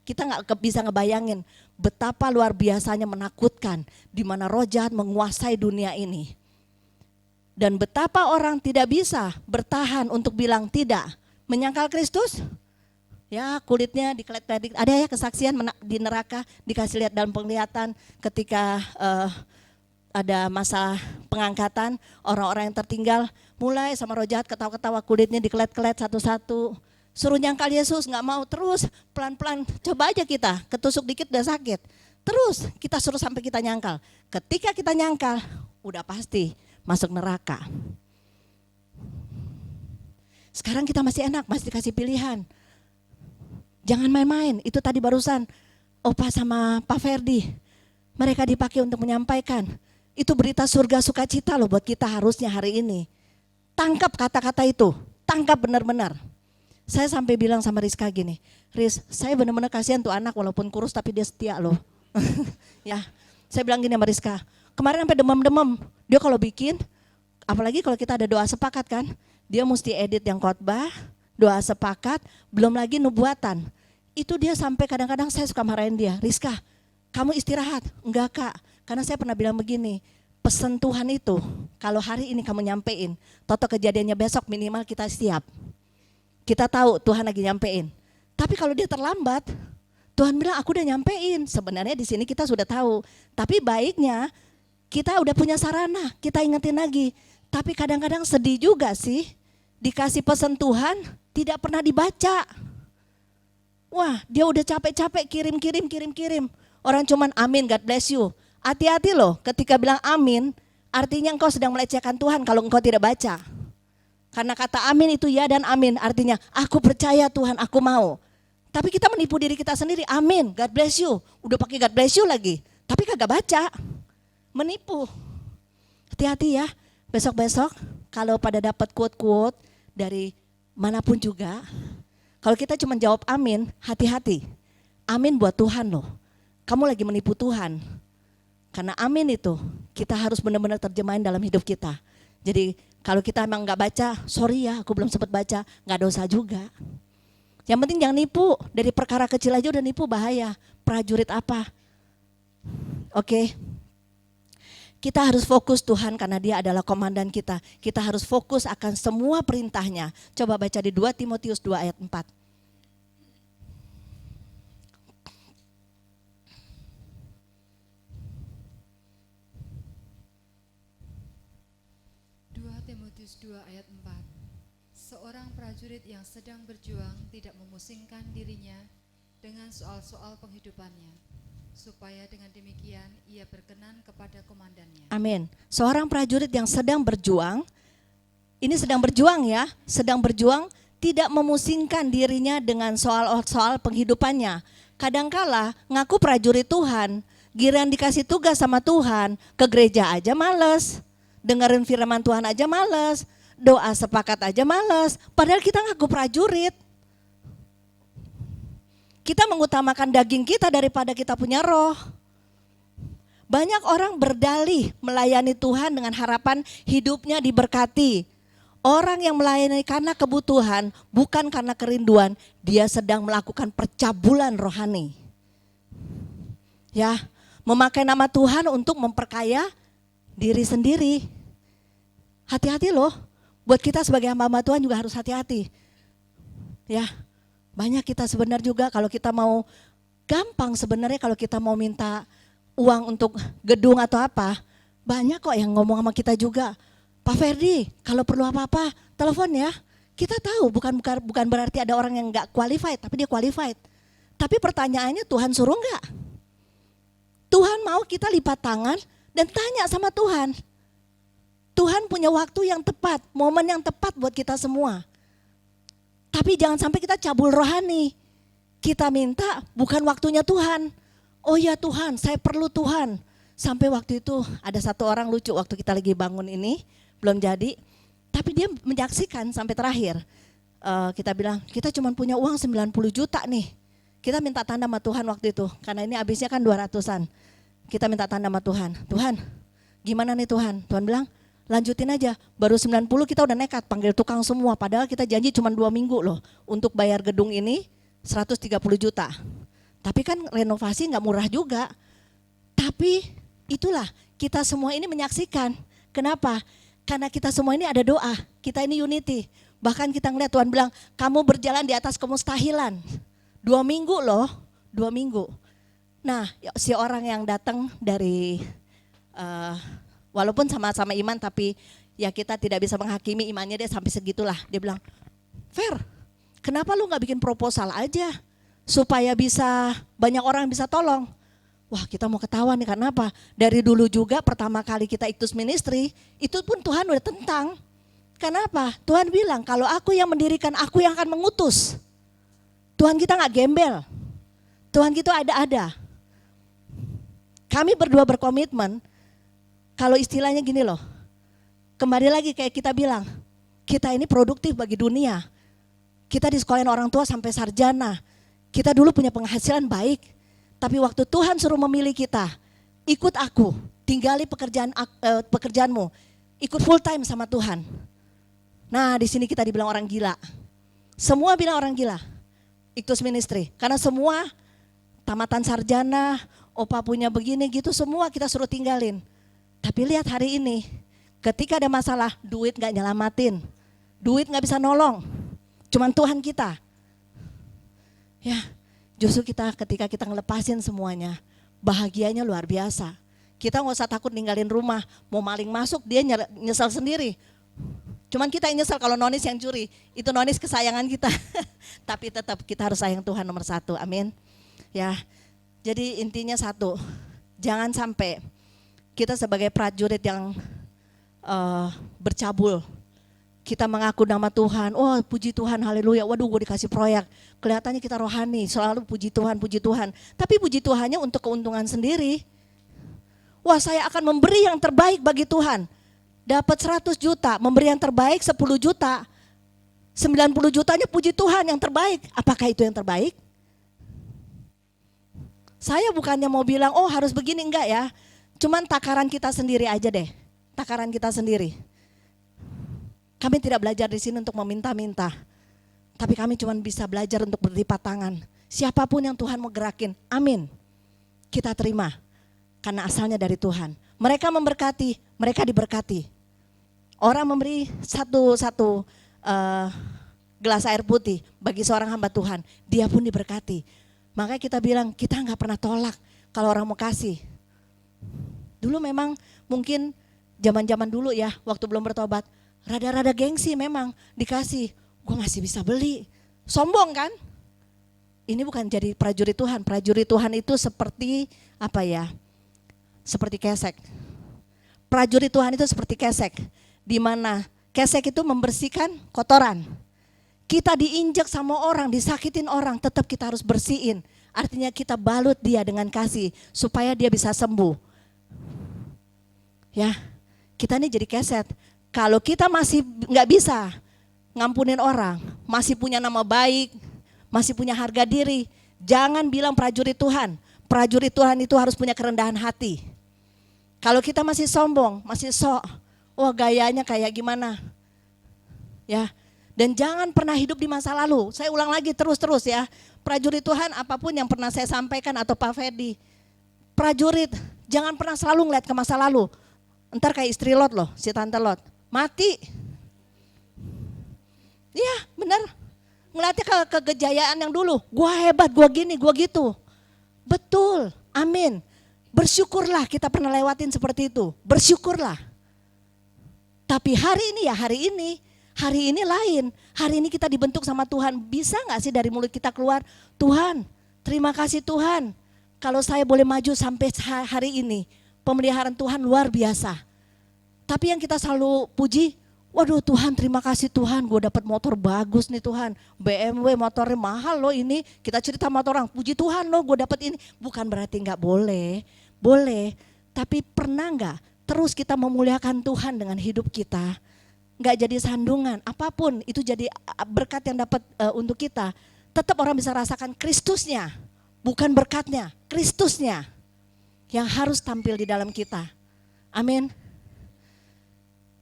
kita gak bisa ngebayangin betapa luar biasanya menakutkan di mana roh jahat menguasai dunia ini. Dan betapa orang tidak bisa bertahan untuk bilang tidak, menyangkal Kristus. Ya kulitnya dikelet-kelet, ada ya kesaksian di neraka, dikasih lihat dalam penglihatan ketika ada masa pengangkatan, orang-orang yang tertinggal mulai sama roh jahat ketawa-ketawa, kulitnya dikelet-kelet satu-satu. Suruh nyangkal Yesus, gak mau, terus pelan-pelan, coba aja kita, ketusuk dikit udah sakit. Terus kita suruh sampai kita nyangkal. Ketika kita nyangkal, udah pasti masuk neraka. Sekarang kita masih enak, masih dikasih pilihan. Jangan main-main, itu tadi barusan Opa sama Pak Ferdi. Mereka dipakai untuk menyampaikan. Itu berita surga sukacita loh buat kita harusnya hari ini. Tangkap kata-kata itu, tangkap benar-benar. Saya sampai bilang sama Rizka gini, Riz, saya benar-benar kasihan tuh anak walaupun kurus tapi dia setia loh. Ya, saya bilang gini sama Rizka, kemarin sampai demam-demam, dia kalau bikin, apalagi kalau kita ada doa sepakat kan, dia mesti edit yang khotbah, doa sepakat, belum lagi nubuatan. Itu dia sampai kadang-kadang saya suka marahin dia, Rizka, kamu istirahat. Enggak Kak, karena saya pernah bilang begini, pesan Tuhan itu kalau hari ini kamu nyampein, toto kejadiannya besok minimal kita siap. Kita tahu Tuhan lagi nyampein. Tapi kalau dia terlambat, Tuhan bilang aku udah nyampein. Sebenarnya di sini kita sudah tahu. Tapi baiknya kita udah punya sarana, kita ingetin lagi. Tapi kadang-kadang sedih juga sih, dikasih pesan Tuhan tidak pernah dibaca. Wah, dia udah capek-capek kirim. Orang cuman amin, God bless you. Hati-hati loh ketika bilang amin, artinya engkau sedang melecehkan Tuhan kalau engkau tidak baca. Karena kata amin itu ya dan amin, artinya aku percaya Tuhan, aku mau. Tapi kita menipu diri kita sendiri, amin, God bless you. Udah pakai God bless you lagi, tapi kagak baca. Menipu. Hati-hati ya, besok-besok kalau pada dapat quote-quote dari manapun juga, kalau kita cuma jawab amin, hati-hati. Amin buat Tuhan loh. Kamu lagi menipu Tuhan. Karena amin itu kita harus benar-benar terjemahin dalam hidup kita. Jadi kalau kita emang gak baca, sorry ya aku belum sempat baca, gak dosa juga. Yang penting jangan nipu, dari perkara kecil aja udah nipu bahaya. Prajurit apa? Oke. Kita harus fokus Tuhan karena dia adalah komandan kita. Kita harus fokus akan semua perintahnya. Coba baca di 2 Timotius 2 ayat 4. 2 ayat 4. Seorang prajurit yang sedang berjuang tidak memusingkan dirinya dengan soal-soal penghidupannya, supaya dengan demikian ia berkenan kepada komandannya. Amin. Seorang prajurit yang sedang berjuang, ini sedang berjuang ya, sedang berjuang tidak memusingkan dirinya dengan soal-soal penghidupannya. Kadangkala ngaku prajurit Tuhan, giliran dikasih tugas sama Tuhan, ke gereja aja males. Dengerin firman Tuhan aja males, doa sepakat aja males, padahal kita ngaku prajurit. Kita mengutamakan daging kita daripada kita punya roh. Banyak orang berdalih melayani Tuhan dengan harapan hidupnya diberkati. Orang yang melayani karena kebutuhan, bukan karena kerinduan, dia sedang melakukan percabulan rohani. Ya, memakai nama Tuhan untuk memperkaya diri sendiri. Hati-hati loh, buat kita sebagai hamba Tuhan juga harus hati-hati. Ya, banyak kita sebenarnya juga kalau kita mau gampang sebenarnya kalau kita mau minta uang untuk gedung atau apa, banyak kok yang ngomong sama kita juga. Pak Ferdi, kalau perlu apa-apa, telepon ya. Kita tahu bukan berarti ada orang yang nggak qualified, tapi dia qualified. Tapi pertanyaannya Tuhan suruh nggak? Tuhan mau kita lipat tangan dan tanya sama Tuhan. Tuhan punya waktu yang tepat, momen yang tepat buat kita semua. Tapi jangan sampai kita cabul rohani. Kita minta bukan waktunya Tuhan. Oh ya Tuhan, saya perlu Tuhan. Sampai waktu itu ada satu orang lucu waktu kita lagi bangun ini, belum jadi. Tapi dia menyaksikan sampai terakhir. Kita bilang, kita cuma punya uang 90 juta nih. Kita minta tanda sama Tuhan waktu itu, karena ini habisnya kan 200-an. Kita minta tanda sama Tuhan. Tuhan, gimana nih Tuhan? Tuhan bilang, lanjutin aja. Baru 90 kita udah nekat panggil tukang semua. Padahal kita janji cuma 2 minggu loh untuk bayar gedung ini 130 juta. Tapi kan renovasi nggak murah juga. Tapi itulah kita semua ini menyaksikan. Kenapa? Karena kita semua ini ada doa. Kita ini unity. Bahkan kita ngeliat Tuhan bilang, kamu berjalan di atas kemustahilan. 2 minggu loh, 2 minggu. Nah, si orang yang datang dari walaupun sama-sama iman, tapi ya kita tidak bisa menghakimi imannya, dia sampai segitulah. Dia bilang, Fer, kenapa lu gak bikin proposal aja supaya bisa banyak orang bisa tolong? Wah, kita mau ketawa nih, karena apa? Dari dulu juga pertama kali kita ikut ministry, itu pun Tuhan udah tentang. Kenapa? Tuhan bilang, kalau aku yang mendirikan, aku yang akan mengutus. Tuhan kita gak gembel. Tuhan kita ada-ada. Kami berdua berkomitmen, kalau istilahnya gini loh, kembali lagi kayak kita bilang, kita ini produktif bagi dunia. Kita disekolahin orang tua sampai sarjana. Kita dulu punya penghasilan baik. Tapi waktu Tuhan suruh memilih kita, ikut aku, tinggali pekerjaanmu, ikut full time sama Tuhan. Nah, di sini kita dibilang orang gila. Semua bilang orang gila. Iktus ministry, karena semua tamatan sarjana, opa punya begini gitu, semua kita suruh tinggalin. Tapi lihat hari ini, ketika ada masalah, duit gak nyelamatin, duit gak bisa nolong, cuman Tuhan kita. Ya, justru kita ketika kita ngelepasin semuanya, bahagianya luar biasa. Kita gak usah takut ninggalin rumah, mau maling masuk dia nyesel sendiri. Cuman kita yang nyesel kalau nonis yang curi, itu nonis kesayangan kita. Tapi tetap kita harus sayang Tuhan nomor 1, amin. Ya, jadi intinya satu, jangan sampai kita sebagai prajurit yang bercabul, kita mengaku nama Tuhan, oh puji Tuhan, haleluya, waduh gue dikasih proyek, kelihatannya kita rohani, selalu puji Tuhan, tapi puji Tuhannya untuk keuntungan sendiri. Wah, saya akan memberi yang terbaik bagi Tuhan. Dapat 100 juta, memberi yang terbaik 10 juta, 90 jutanya puji Tuhan yang terbaik. Apakah itu yang terbaik? Saya bukannya mau bilang, oh harus begini, enggak ya. Cuman takaran kita sendiri aja deh, takaran kita sendiri. Kami tidak belajar di sini untuk meminta-minta, tapi kami cuma bisa belajar untuk berlipat tangan. Siapapun yang Tuhan mau gerakin, amin. Kita terima, karena asalnya dari Tuhan. Mereka memberkati, mereka diberkati. Orang memberi satu gelas air putih bagi seorang hamba Tuhan, dia pun diberkati. Makanya kita bilang, kita gak pernah tolak kalau orang mau kasih. Dulu memang mungkin zaman-zaman dulu ya, waktu belum bertobat, rada-rada gengsi memang dikasih, gue masih bisa beli. Sombong kan? Ini bukan jadi prajurit Tuhan. Prajurit Tuhan itu seperti apa ya? Seperti kesek. Prajurit Tuhan itu seperti kesek, di mana kesek itu membersihkan kotoran. Kita diinjak sama orang, disakitin orang, tetap kita harus bersihin. Artinya kita balut dia dengan kasih supaya dia bisa sembuh. Ya, kita ini jadi keset. Kalau kita masih nggak bisa ngampunin orang, masih punya nama baik, masih punya harga diri, jangan bilang prajurit Tuhan. Prajurit Tuhan itu harus punya kerendahan hati. Kalau kita masih sombong, masih sok, wah gayanya kayak gimana, ya. Dan jangan pernah hidup di masa lalu. Saya ulang lagi terus-terus ya. Prajurit Tuhan apapun yang pernah saya sampaikan atau Pak Ferdi. Prajurit jangan pernah selalu ngeliat ke masa lalu. Ntar kayak istri Lot loh, si tante Lot. Mati. Iya benar. Ngeliatnya ke kejayaan yang dulu. Gua hebat, gua gini, gua gitu. Betul, amin. Bersyukurlah kita pernah lewatin seperti itu. Bersyukurlah. Tapi hari ini ya hari ini lain. Hari ini kita dibentuk sama Tuhan. Bisa gak sih dari mulut kita keluar, Tuhan, terima kasih Tuhan. Kalau saya boleh maju sampai hari ini, pemeliharaan Tuhan luar biasa. Tapi yang kita selalu puji, waduh Tuhan terima kasih Tuhan, gue dapat motor bagus nih Tuhan. BMW motornya mahal loh ini, kita cerita sama orang, puji Tuhan loh gue dapat ini. Bukan berarti gak boleh, boleh. Tapi pernah gak terus kita memuliakan Tuhan dengan hidup kita? Gak jadi sandungan, apapun itu jadi berkat yang dapat untuk kita. tetap orang bisa rasakan Kristusnya, bukan berkatnya, Kristusnya yang harus tampil di dalam kita. Amin.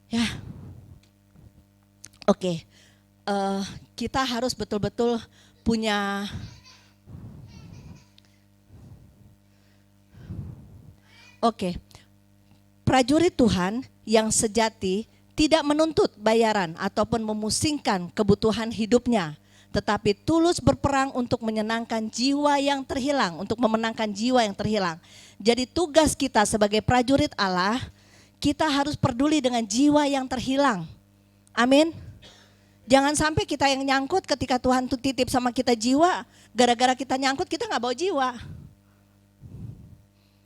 Ya, oke. Kita harus betul-betul punya prajurit Tuhan yang sejati tidak menuntut bayaran ataupun memusingkan kebutuhan hidupnya, tetapi tulus berperang untuk menyenangkan jiwa yang terhilang, untuk memenangkan jiwa yang terhilang. Jadi tugas kita sebagai prajurit Allah, kita harus peduli dengan jiwa yang terhilang. Amin. Jangan sampai kita yang nyangkut ketika Tuhan tuh titip sama kita jiwa, gara-gara kita nyangkut kita gak bawa jiwa.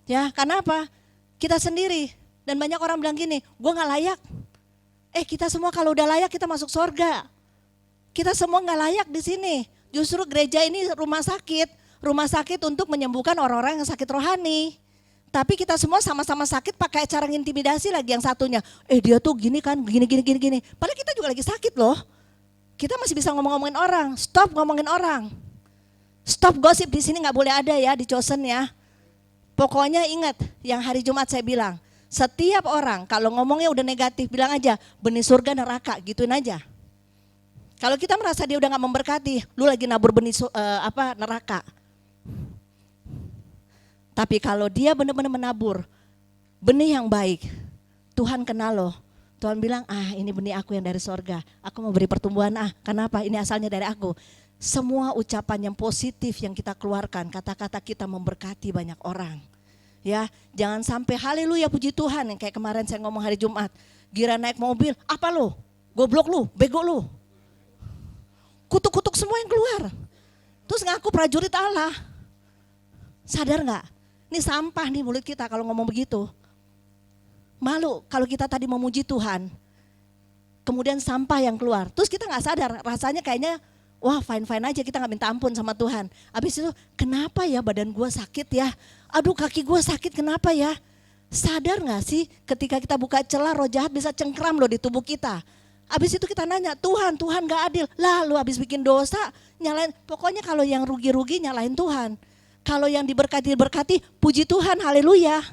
Ya, karena apa? Kita sendiri. Dan banyak orang bilang gini, gue gak layak. Kita semua kalau udah layak kita masuk surga. Kita semua gak layak di sini. Justru gereja ini rumah sakit untuk menyembuhkan orang-orang yang sakit rohani. Tapi kita semua sama-sama sakit pakai cara intimidasi lagi yang satunya. Dia tuh gini kan, gini. Padahal kita juga lagi sakit loh. Kita masih bisa ngomong-ngomongin orang. Stop ngomongin orang. Stop gosip di sini nggak boleh ada ya di Chosen ya. Pokoknya ingat yang hari Jumat saya bilang. Setiap orang kalau ngomongnya udah negatif bilang aja benih surga neraka, gituin aja. Kalau kita merasa dia udah nggak memberkati, lu lagi nabur benih neraka. Tapi kalau dia benar-benar menabur benih yang baik, Tuhan kenal loh. Tuhan bilang, ini benih aku yang dari sorga. Aku mau beri pertumbuhan, kenapa? Ini asalnya dari aku. Semua ucapan yang positif yang kita keluarkan, kata-kata kita memberkati banyak orang. Ya, jangan sampai haleluya puji Tuhan yang kayak kemarin saya ngomong hari Jumat. Gira naik mobil, apa lo? Goblok lu, bego lu. Kutuk-kutuk semua yang keluar. Terus ngaku prajurit Allah. Sadar gak? Ini sampah nih mulut kita kalau ngomong begitu. Malu kalau kita tadi memuji Tuhan, kemudian sampah yang keluar. Terus kita gak sadar, rasanya kayaknya wah fine-fine aja, kita gak minta ampun sama Tuhan. Habis itu kenapa ya badan gue sakit ya, aduh kaki gue sakit kenapa ya. Sadar gak sih ketika kita buka celah roh jahat bisa cengkram loh di tubuh kita. Habis itu kita nanya, Tuhan gak adil. Lah lu habis bikin dosa, nyalain. Pokoknya kalau yang rugi-rugi nyalain Tuhan. Kalau yang diberkati, puji Tuhan, haleluya.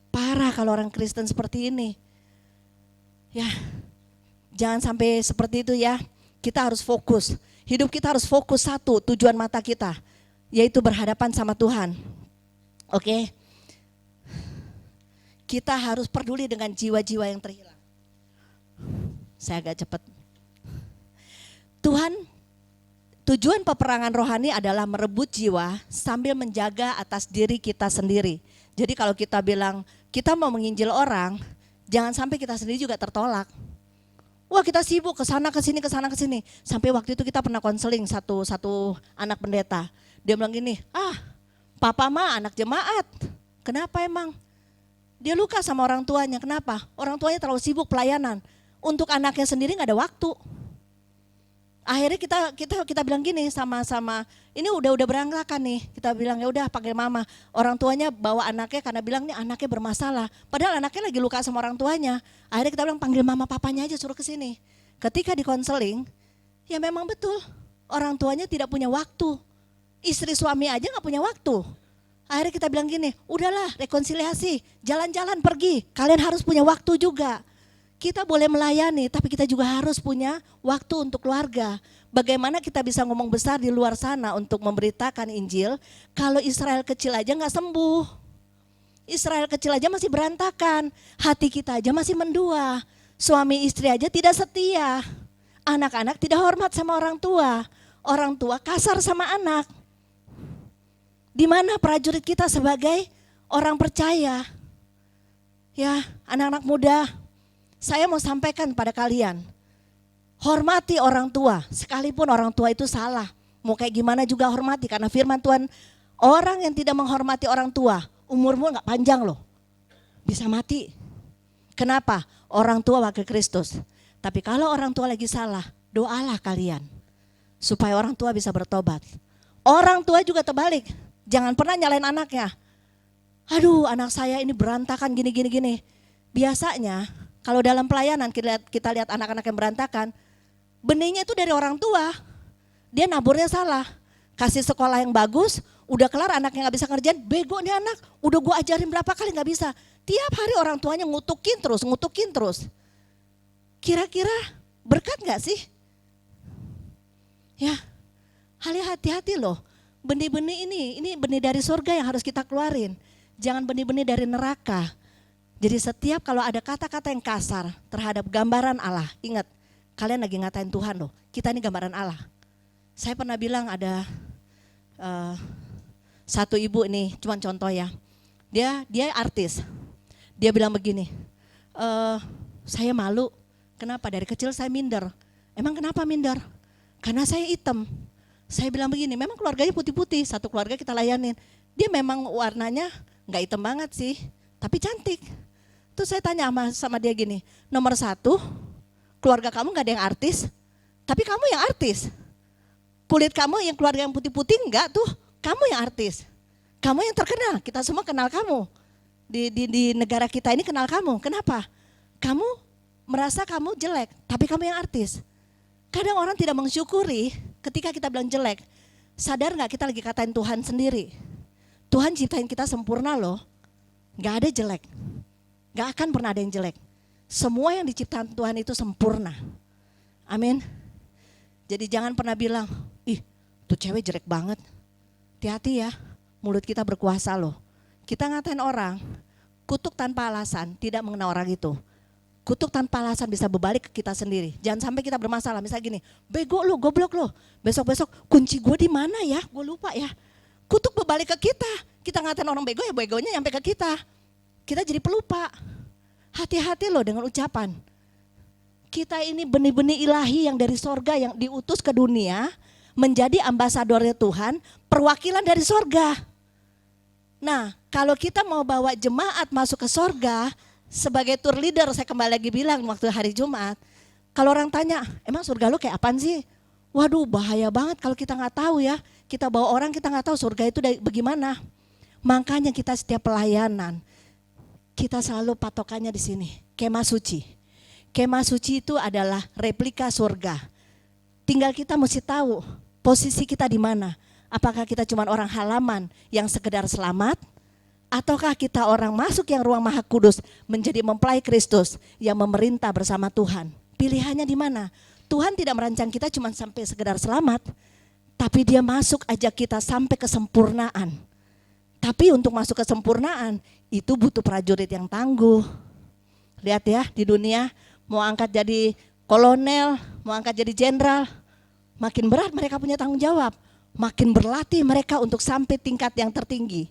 Parah kalau orang Kristen seperti ini. Ya, jangan sampai seperti itu ya. Kita harus fokus. Hidup kita harus fokus satu tujuan mata kita, yaitu berhadapan sama Tuhan. Oke? Kita harus peduli dengan jiwa-jiwa yang terhilang. Saya agak cepat. Tujuan peperangan rohani adalah merebut jiwa sambil menjaga atas diri kita sendiri. Jadi kalau kita bilang kita mau menginjil orang, jangan sampai kita sendiri juga tertolak. Wah kita sibuk kesana kesini. Sampai waktu itu kita pernah konseling satu anak pendeta. Dia bilang gini, papa mah anak jemaat. Kenapa emang? Dia luka sama orang tuanya, kenapa? Orang tuanya terlalu sibuk pelayanan. Untuk anaknya sendiri gak ada waktu. Akhirnya kita bilang gini sama ini udah berantakan nih. Kita bilang ya udah panggil mama. Orang tuanya bawa anaknya karena bilang nih anaknya bermasalah. Padahal anaknya lagi luka sama orang tuanya. Akhirnya kita bilang panggil mama papanya aja suruh ke sini. Ketika di konseling, ya memang betul orang tuanya tidak punya waktu. Istri suami aja nggak punya waktu. Akhirnya kita bilang gini, udahlah rekonsiliasi, jalan-jalan pergi. Kalian harus punya waktu juga. Kita boleh melayani, tapi kita juga harus punya waktu untuk keluarga. Bagaimana kita bisa ngomong besar di luar sana untuk memberitakan Injil, kalau Israel kecil aja gak sembuh. Israel kecil aja masih berantakan, hati kita aja masih mendua. Suami istri aja tidak setia, anak-anak tidak hormat sama orang tua kasar sama anak. Di mana prajurit kita sebagai orang percaya? Ya, anak-anak muda, saya mau sampaikan pada kalian, hormati orang tua, sekalipun orang tua itu salah. Mau kayak gimana juga hormati, karena firman Tuhan, orang yang tidak menghormati orang tua, umurmu gak panjang loh, bisa mati. Kenapa? Orang tua wakil Kristus. Tapi kalau orang tua lagi salah, doalah kalian, supaya orang tua bisa bertobat. Orang tua juga terbalik, jangan pernah nyalain anaknya. Aduh anak saya ini berantakan gini. Biasanya, kalau dalam pelayanan kita lihat anak-anak yang berantakan, benihnya itu dari orang tua. Dia naburnya salah. Kasih sekolah yang bagus, udah kelar anaknya gak bisa ngerjain, bego nih anak, udah gue ajarin berapa kali gak bisa. Tiap hari orang tuanya ngutukin terus. Kira-kira berkat gak sih? Ya, hati-hati loh. Benih-benih ini benih dari surga yang harus kita keluarin. Jangan benih-benih dari neraka. Jadi setiap kalau ada kata-kata yang kasar terhadap gambaran Allah, ingat, kalian lagi ngatain Tuhan loh, kita ini gambaran Allah. Saya pernah bilang ada satu ibu ini, cuma contoh ya, dia artis, dia bilang begini, saya malu, kenapa dari kecil saya minder, emang kenapa minder? Karena saya hitam. Saya bilang begini, memang keluarganya putih-putih, satu keluarga kita layanin, dia memang warnanya gak hitam banget sih, tapi cantik. Terus saya tanya sama dia gini, nomor satu, keluarga kamu gak ada yang artis, tapi kamu yang artis. Kulit kamu yang keluarga yang putih-putih enggak tuh, kamu yang artis. Kamu yang terkenal, kita semua kenal kamu. Di negara kita ini kenal kamu, kenapa? Kamu merasa kamu jelek, tapi kamu yang artis. Kadang orang tidak mensyukuri ketika kita bilang jelek. Sadar gak kita lagi katain Tuhan sendiri? Tuhan ciptain kita sempurna loh, gak ada jelek. Gak akan pernah ada yang jelek. Semua yang diciptakan Tuhan itu sempurna. Amin. Jadi jangan pernah bilang, ih tuh cewek jelek banget. Hati-hati ya, mulut kita berkuasa loh. Kita ngatain orang, kutuk tanpa alasan, tidak mengenal orang itu. Kutuk tanpa alasan bisa berbalik ke kita sendiri. Jangan sampai kita bermasalah, misalnya gini, bego lo, goblok lo. Besok-besok kunci gue di mana ya, gue lupa ya. Kutuk berbalik ke kita. Kita ngatain orang bego ya begonya nyampe ke kita. Kita jadi pelupa. Hati-hati loh dengan ucapan. Kita ini benih-benih ilahi yang dari sorga yang diutus ke dunia, menjadi ambasadornya Tuhan, perwakilan dari sorga. Nah, kalau kita mau bawa jemaat masuk ke sorga, sebagai tour leader, saya kembali lagi bilang waktu hari Jumat, kalau orang tanya, emang surga lu kayak apaan sih? Waduh, bahaya banget kalau kita nggak tahu ya. Kita bawa orang, kita nggak tahu surga itu bagaimana. Makanya kita setiap pelayanan, kita selalu patokannya di sini, kemah suci. Kemah suci itu adalah replika surga. Tinggal kita mesti tahu posisi kita di mana. Apakah kita cuma orang halaman yang sekedar selamat, ataukah kita orang masuk yang ruang Maha Kudus menjadi mempelai Kristus yang memerintah bersama Tuhan. Pilihannya di mana? Tuhan tidak merancang kita cuma sampai sekedar selamat, tapi Dia masuk ajak kita sampai kesempurnaan. Tapi untuk masuk kesempurnaan itu butuh prajurit yang tangguh. Lihat ya, di dunia mau angkat jadi kolonel, mau angkat jadi jenderal, makin berat mereka punya tanggung jawab, makin berlatih mereka untuk sampai tingkat yang tertinggi.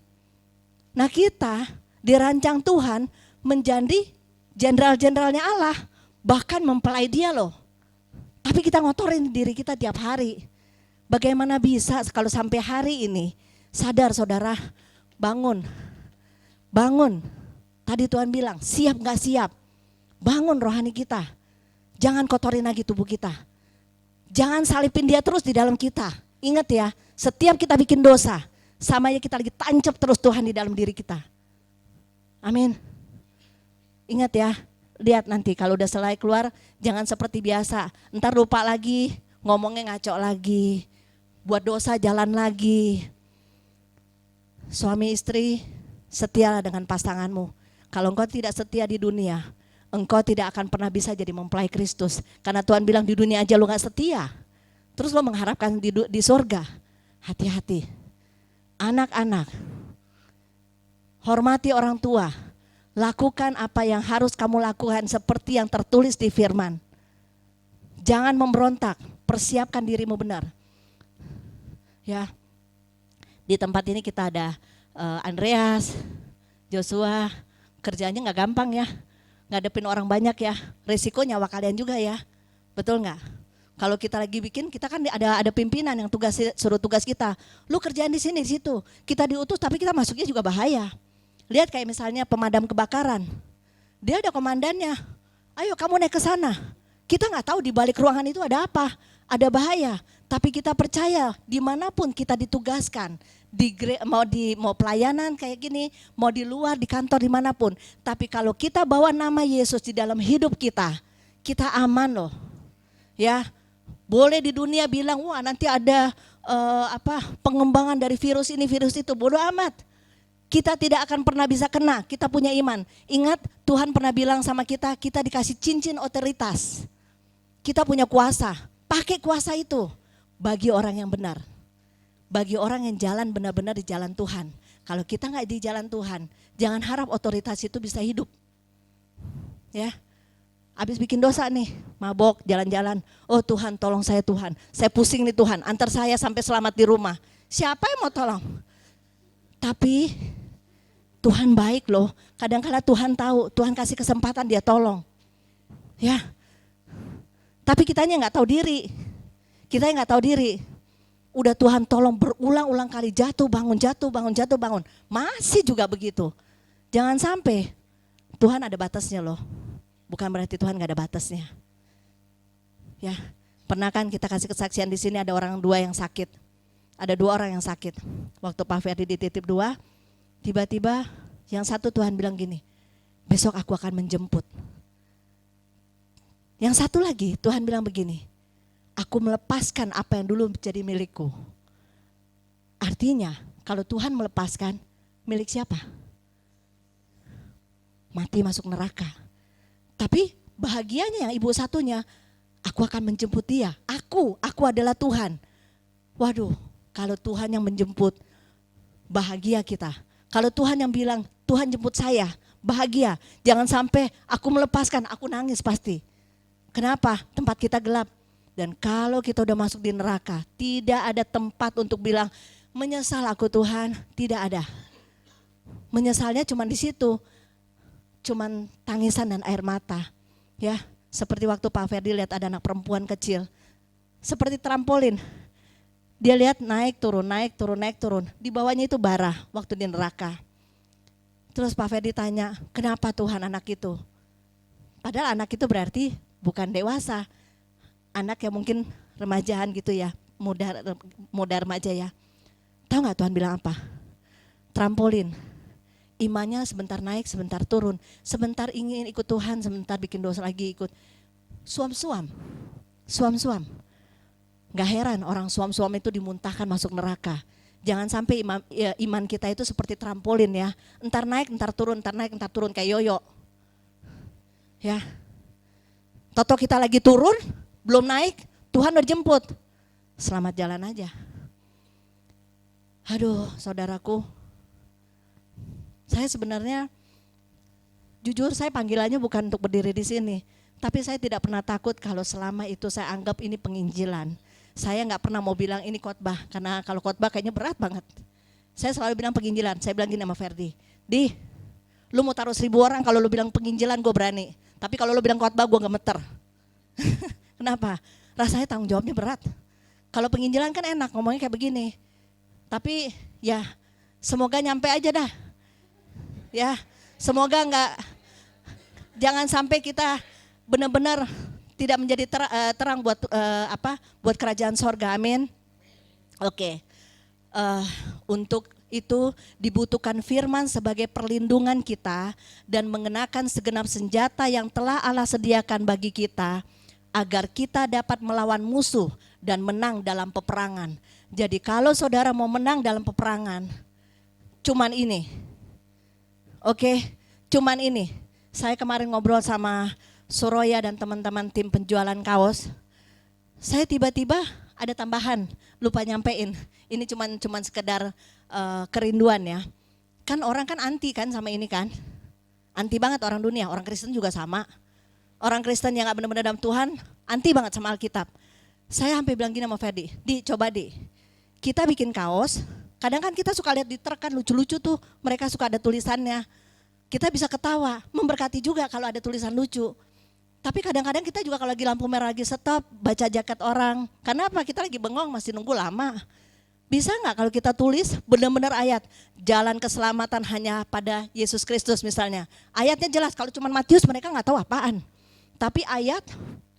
Nah kita dirancang Tuhan menjadi jenderal-jenderalnya Allah, bahkan mempelai Dia loh. Tapi kita ngotorin diri kita tiap hari. Bagaimana bisa kalau sampai hari ini, sadar saudara, bangun. Tadi Tuhan bilang, siap gak siap? Bangun rohani kita. Jangan kotorin lagi tubuh kita. Jangan salipin Dia terus di dalam kita. Ingat ya, setiap kita bikin dosa, sama aja kita lagi tancap terus Tuhan di dalam diri kita. Amin. Ingat ya, lihat nanti kalau udah selesai keluar, jangan seperti biasa. Ntar lupa lagi, ngomongnya ngaco lagi, buat dosa jalan lagi. Suami istri, setialah dengan pasanganmu. Kalau engkau tidak setia di dunia, engkau tidak akan pernah bisa jadi mempelai Kristus. Karena Tuhan bilang di dunia aja lu gak setia, terus lo mengharapkan di surga. Hati-hati. Anak-anak, hormati orang tua. Lakukan apa yang harus kamu lakukan seperti yang tertulis di firman. Jangan memberontak, persiapkan dirimu benar. Ya, di tempat ini kita ada Andreas, Joshua, kerjanya gak gampang ya. Ngadepin orang banyak ya, resiko nyawa kalian juga ya, betul gak? Kalau kita lagi bikin, kita kan ada pimpinan yang suruh tugas kita. Lu kerjaan di sini, di situ. Kita diutus tapi kita masuknya juga bahaya. Lihat kayak misalnya pemadam kebakaran. Dia ada komandannya. Ayo kamu naik ke sana. Kita nggak tahu di balik ruangan itu ada apa. Ada bahaya. Tapi kita percaya dimanapun kita ditugaskan. Mau pelayanan kayak gini, mau di luar, di kantor, dimanapun. Tapi kalau kita bawa nama Yesus di dalam hidup kita, kita aman loh. Ya. Boleh di dunia bilang, wah nanti ada pengembangan dari virus ini, virus itu. Bodoh amat. Kita tidak akan pernah bisa kena, kita punya iman. Ingat, Tuhan pernah bilang sama kita, kita dikasih cincin otoritas. Kita punya kuasa, pakai kuasa itu bagi orang yang benar. Bagi orang yang jalan benar-benar di jalan Tuhan. Kalau kita nggak di jalan Tuhan, jangan harap otoritas itu bisa hidup. Ya, habis bikin dosa nih, mabok, jalan-jalan. Oh Tuhan, tolong saya Tuhan. Saya pusing nih Tuhan, antar saya sampai selamat di rumah. Siapa yang mau tolong? Tapi Tuhan baik loh. Kadang-kala Tuhan tahu, Tuhan kasih kesempatan dia tolong. Ya. Tapi kitanya nggak tahu diri. Kita yang nggak tahu diri. Udah Tuhan tolong berulang-ulang kali, jatuh bangun, jatuh bangun, jatuh bangun. Masih juga begitu. Jangan sampai Tuhan ada batasnya loh. Bukan berarti Tuhan nggak ada batasnya. Ya, pernah kan kita kasih kesaksian di sini ada orang 2 yang sakit. Ada 2 orang yang sakit. Waktu Pak Ferdi dititip 2, tiba-tiba yang satu Tuhan bilang gini, besok aku akan menjemput. Yang satu lagi Tuhan bilang begini, aku melepaskan apa yang dulu menjadi milikku. Artinya kalau Tuhan melepaskan, milik siapa? Mati masuk neraka. Tapi bahagianya yang ibu satunya, aku akan menjemput dia. Aku adalah Tuhan. Waduh, kalau Tuhan yang menjemput, bahagia kita. Kalau Tuhan yang bilang, Tuhan jemput saya, bahagia. Jangan sampai aku melepaskan, aku nangis pasti. Kenapa? Tempat kita gelap. Dan kalau kita udah masuk di neraka, tidak ada tempat untuk bilang, menyesal aku Tuhan, tidak ada. Menyesalnya cuma di situ, cuman tangisan dan air mata. Ya, seperti waktu Pak Ferdi lihat ada anak perempuan kecil, seperti trampolin. Dia lihat naik turun, naik turun, naik turun. Di bawahnya itu bara waktu di neraka. Terus Pak Ferdi tanya, kenapa Tuhan anak itu? Padahal anak itu berarti bukan dewasa. Anak yang mungkin remajaan gitu ya, muda remaja ya. Tahu gak Tuhan bilang apa? Trampolin. Imannya sebentar naik, sebentar turun. Sebentar ingin ikut Tuhan, sebentar bikin dosa lagi ikut. Suam-suam. Suam-suam. Gak heran orang suam-suam itu dimuntahkan masuk neraka. Jangan sampai iman kita itu seperti trampolin ya. Entar naik, entar turun, entar naik, entar turun kayak yoyo. Ya. Toto kita lagi turun, belum naik, Tuhan udah jemput. Selamat jalan aja. Aduh, saudaraku. Saya sebenarnya jujur saya panggilannya bukan untuk berdiri di sini, tapi saya tidak pernah takut kalau selama itu saya anggap ini penginjilan. Saya nggak pernah mau bilang ini khotbah, karena kalau khotbah kayaknya berat banget. Saya selalu bilang penginjilan. Saya bilang gini sama Ferdi, Di, lu mau taruh 1000 orang, kalau lu bilang penginjilan gue berani. Tapi kalau lu bilang khotbah gue gemeter. Kenapa? Rasanya tanggung jawabnya berat. Kalau penginjilan kan enak ngomongnya kayak begini. Tapi ya semoga nyampe aja dah. Ya, semoga jangan sampai kita benar-benar tidak menjadi terang buat buat kerajaan sorga, amin. Oke, untuk itu dibutuhkan firman sebagai perlindungan kita dan mengenakan segenap senjata yang telah Allah sediakan bagi kita agar kita dapat melawan musuh dan menang dalam peperangan. Jadi kalau saudara mau menang dalam peperangan, cuman ini, oke, cuman ini. Saya kemarin ngobrol sama Soroya dan teman-teman tim penjualan kaos. Saya tiba-tiba ada tambahan, lupa nyampein. Ini cuman sekedar kerinduan ya. Kan orang kan anti kan sama ini kan. Anti banget orang dunia, orang Kristen juga sama. Orang Kristen yang gak benar-benar dalam Tuhan, anti banget sama Alkitab. Saya sampai bilang gini sama Ferdi, coba kita bikin kaos. Kadang kan kita suka lihat di truk kan lucu-lucu tuh, mereka suka ada tulisannya. Kita bisa ketawa, memberkati juga kalau ada tulisan lucu. Tapi kadang-kadang kita juga kalau lagi lampu merah lagi stop, baca jaket orang. Karena apa? Kita lagi bengong, masih nunggu lama. Bisa nggak kalau kita tulis benar-benar ayat, jalan keselamatan hanya pada Yesus Kristus misalnya. Ayatnya jelas, kalau cuma Matius mereka nggak tahu apaan. Tapi ayat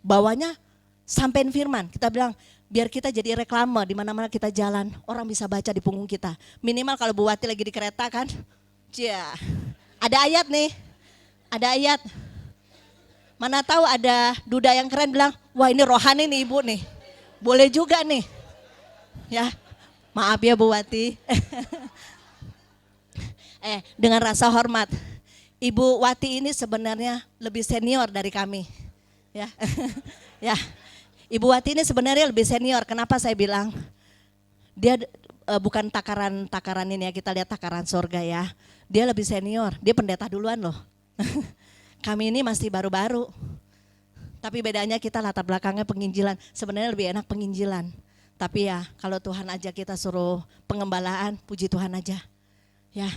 bawahnya sampein firman. Kita bilang, biar kita jadi reklame di mana-mana kita jalan, orang bisa baca di punggung kita. Minimal kalau Bu Wati lagi di kereta kan, ada ayat nih, ada ayat. Mana tahu ada duda yang keren bilang, wah ini rohani nih ibu nih. Boleh juga nih. Ya, maaf ya Bu Wati. Dengan rasa hormat, Ibu Wati ini sebenarnya lebih senior dari kami. Ya, ya. Ibu Wati ini sebenarnya lebih senior. Kenapa saya bilang? Dia bukan takaran ini ya, kita lihat takaran surga ya. Dia lebih senior, dia pendeta duluan loh. Kami ini masih baru-baru. Tapi bedanya kita latar belakangnya penginjilan. Sebenarnya lebih enak penginjilan. Tapi ya kalau Tuhan aja kita suruh pengembalaan, puji Tuhan aja. Ya.